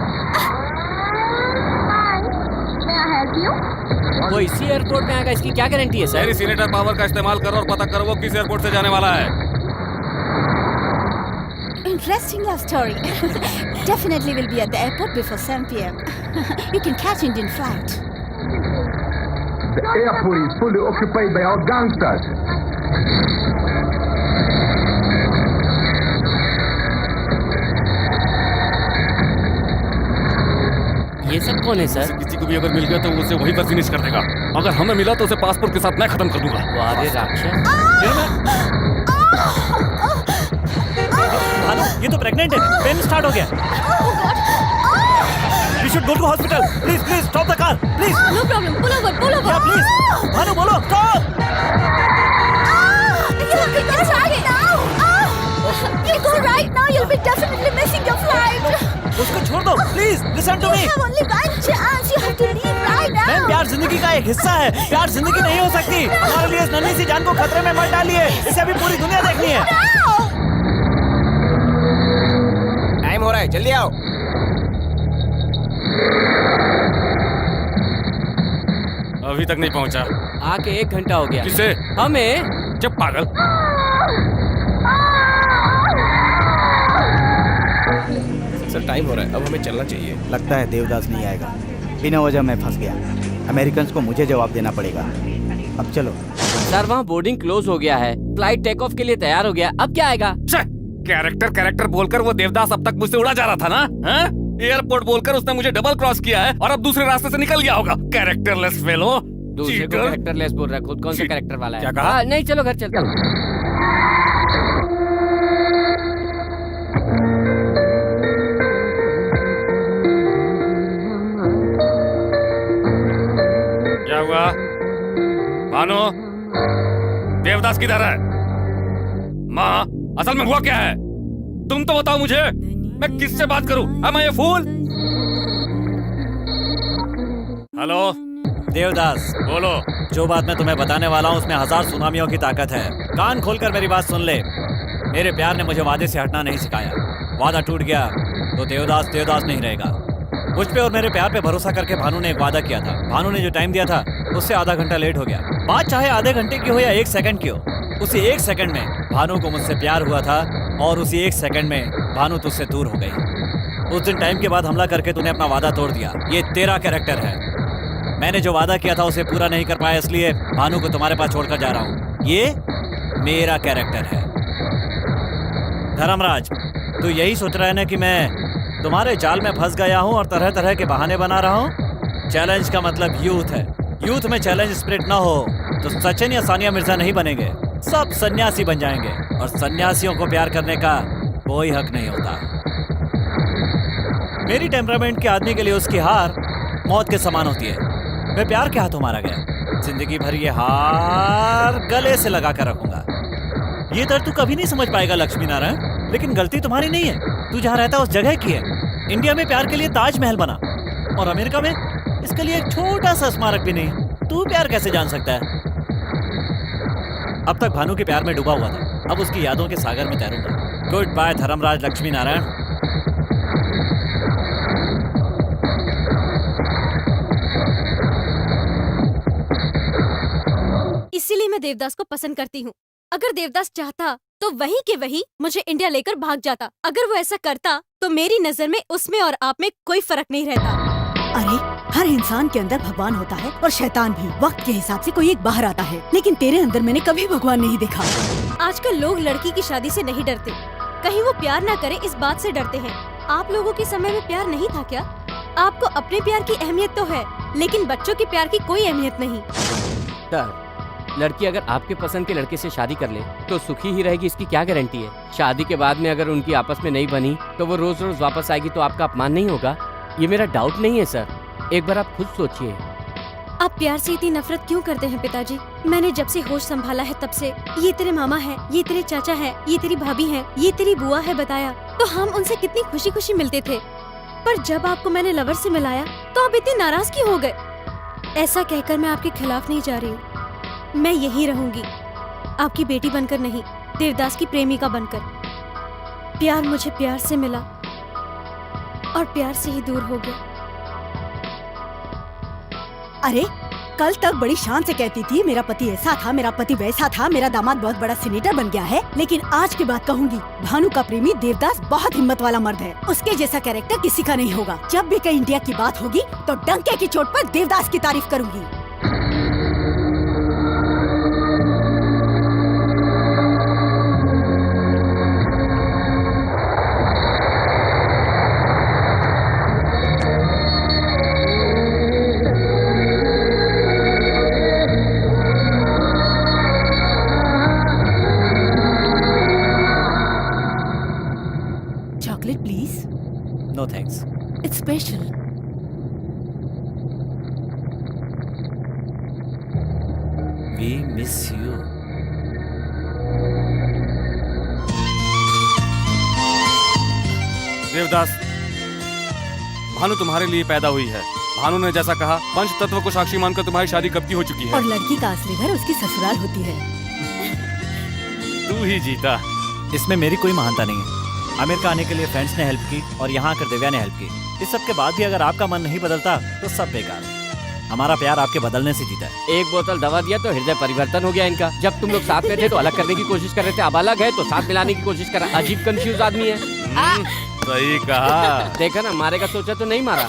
वो इसी एयरपोर्ट में आएगा, इसकी क्या गारंटी है सर? मेरी सीनेटर पावर का इस्तेमाल करो और पता करो वो किस एयरपोर्ट से जाने वाला है। Interesting love story. Definitely will be at the airport before 7 p.m. You can catch Indian flight. The airport is fully occupied by our gangsters. ये सब कौन है सर? किसी को भी अगर मिल गया तो उसे वहीं पर फिनिश कर देगा। अगर हमें मिला तो उसे पासपोर्ट के साथ मैं खत्म कर दूंगा। वारे राक्षस। भानु, ये तो प्रेग्नेंट है। पेन स्टार्ट हो गया। We should go to hospital. Please stop the car. Please. No problem. Pull over. Yeah, please. Bhanu बोलो, stop. It's right now. You go right now. You'll be definitely missing your flight. उसको छोड़ दो, please. Listen to me. You have only one chance. You have to leave right now. Ma'am, प्यार जिंदगी का एक हिस्सा है। प्यार जिंदगी नहीं हो सकती। हमारे लिए इस नन्ही सी जान को खतरे में मत डालिए। इसे अभी पूरी दुनिया देखनी है। टाइम हो रहा है, जल्दी आओ। अभी तक नहीं पहुंचा। आके 1 घंटा हो गया। किसे? हमें। जब पागल। सर टाइम हो रहा है, अब हमें चलना चाहिए। लगता है देवदास नहीं आएगा। बिना वजह मैं फंस गया। अमेरिकन्स को मुझे जवाब देना पड़ेगा। अब चलो। सर वहाँ बोर्डिंग क्लोज हो गया है, फ्लाइट टेक ऑफ के लिए तैयार हो गया। अब क्या आएगा? कैरेक्टर बोलकर वो देवदास अब तक मुझसे उड़ा जा रहा था ना। एयरपोर्ट बोलकर उसने मुझे डबल क्रॉस किया है और अब दूसरे रास्ते से निकल गया होगा। Characterless fellow. दूसरे को कैरेक्टरलेस बोल रहा है, खुद कौन सा कैरेक्टर वाला है? क्या कहा? नहीं चलो घर चलते हैं। क्या हुआ? भानु, देवदास किधर है? माँ, असल में हुआ क्या है? तुम तो बताओ मुझे। मैं किससे बात करूं? Am I a fool? Hello Devdas, बोलो। जो बात मैं तुम्हें बताने वाला हूँ उसमें 1000 सुनामियों की ताकत है। कान खोलकर मेरी बात सुन ले। मेरे प्यार ने मुझे वादे से हटना नहीं सिखाया। वादा टूट गया तो देवदास नहीं रहेगा। मुझ पे और मेरे प्यार पे भरोसा करके भानु ने एक वादा किया था। भानु ने जो टाइम दिया था उससे आधा घंटा लेट हो गया। बात चाहे आधे घंटे की हो या 1 सेकंड की हो, उसी 1 सेकंड में भानु को मुझसे प्यार हुआ था और उसी 1 सेकंड में भानु तुझसे दूर हो गई। उस दिन टाइम के बाद हमला करके तूने अपना वादा तोड़ दिया। ये तेरा कैरेक्टर है। मैंने जो वादा किया था उसे पूरा नहीं कर पाया, इसलिए भानु को तुम्हारे पास छोड़कर जा रहा हूँ। ये मेरा कैरेक्टर है। धर्मराज, तू यही सोच रहा है ना कि मैं तुम्हारे जाल में फंस गया हूँ और तरह तरह के बहाने बना रहा हूँ? चैलेंज का मतलब यूथ है। यूथ में चैलेंज स्पिरिट ना हो तो सचिन या सानिया मिर्जा नहीं बनेंगे, सब सन्यासी बन जाएंगे। और सन्यासियों को प्यार करने का कोई हक नहीं होता। मेरी टेम्परामेंट के आदमी के लिए उसकी हार मौत के समान होती है। मैं प्यार के हाथों मारा गया, जिंदगी भर ये हार गले से लगा कर रखूंगा। ये दर्द तू कभी नहीं समझ पाएगा लक्ष्मी नारायण, लेकिन गलती तुम्हारी नहीं है। तू जहाँ रहता उस जगह की है। इंडिया में प्यार के लिए ताजमहल बना और अमेरिका में इसके लिए एक छोटा सा स्मारक भी नहीं। तू प्यार कैसे जान सकता है? अब तक भानु के प्यार में डूबा हुआ था, अब उसकी यादों के सागर में तैरूंगा। Good bye Dharmaraj Lakshmi Narayan. इसीलिए मैं देवदास को पसंद करती हूँ। अगर देवदास चाहता तो वही के वही मुझे इंडिया लेकर भाग जाता। अगर वो ऐसा करता तो मेरी नजर में उसमें और आप में कोई फर्क नहीं रहता। अरे हर इंसान के अंदर भगवान होता है और शैतान भी। वक्त के हिसाब से कोई एक बाहर आता है, लेकिन तेरे अंदर मैंने कभी भगवान नहीं देखा। आजकल लोग लड़की की शादी से नहीं डरते, कहीं वो प्यार ना करे इस बात से डरते हैं। आप लोगों के समय में प्यार नहीं था क्या? आपको अपने प्यार की अहमियत तो है, लेकिन बच्चों के प्यार की कोई अहमियत नहीं। सर, लड़की अगर आपके पसंद के लड़के से शादी कर ले तो सुखी ही रहेगी, इसकी क्या गारंटी है? शादी के बाद में अगर उनकी आपस में नहीं बनी तो वो रोज रोज वापस आएगी तो आपका अपमान नहीं होगा? ये मेरा डाउट नहीं है सर, एक बार आप खुद सोचिए। आप प्यार से इतनी नफरत क्यों करते हैं पिताजी? मैंने जब से होश संभाला है तब से ये तेरे मामा है, ये तेरे चाचा है, ये तेरी भाभी है, ये तेरी बुआ है बताया तो हम उनसे कितनी खुशी खुशी मिलते थे। पर जब आपको मैंने लवर से मिलाया तो आप इतने नाराज क्यों हो गए? ऐसा कहकर मैं आपके खिलाफ नहीं जा रही हूँ। मैं यही रहूंगी, आपकी बेटी बनकर नहीं, देवदास की प्रेमिका बनकर। प्यार मुझे प्यार से मिला और प्यार से ही दूर हो गया। अरे कल तक बड़ी शान से कहती थी मेरा पति ऐसा था, मेरा पति वैसा था, मेरा दामाद बहुत बड़ा सीनेटर बन गया है, लेकिन आज के बाद कहूंगी भानु का प्रेमी देवदास बहुत हिम्मत वाला मर्द है। उसके जैसा कैरेक्टर किसी का नहीं होगा। जब भी कहीं इंडिया की बात होगी तो डंके की चोट पर देवदास की तारीफ करूंगी। No thanks. It's special. We miss you. Devdas, Bhanu तुम्हारे लिए पैदा हुई है। भानु ने जैसा कहा पंच तत्व को साक्षी मानकर तुम्हारी शादी कब की हो चुकी है। और लड़की का असली घर उसकी ससुराल होती है। तू ही जीता। इसमें मेरी कोई महानता नहीं है। अमेरिका आने के लिए फ्रेंड्स ने हेल्प की और यहाँ आकर दिव्या ने हेल्प की। इस सब के बाद भी अगर आपका मन नहीं बदलता तो सब बेकार। हमारा प्यार आपके बदलने से जीता है। एक बोतल दवा दिया तो हृदय परिवर्तन हो गया इनका। जब तुम लोग साथ में थे तो अलग करने की कोशिश कर रहे थे, अब अलग है तो साथ मिलाने की कोशिश कर रहा। अजीब कंफ्यूज आदमी है। सही कहा। देखा ना, मारेगा सोचा तो नहीं मारा।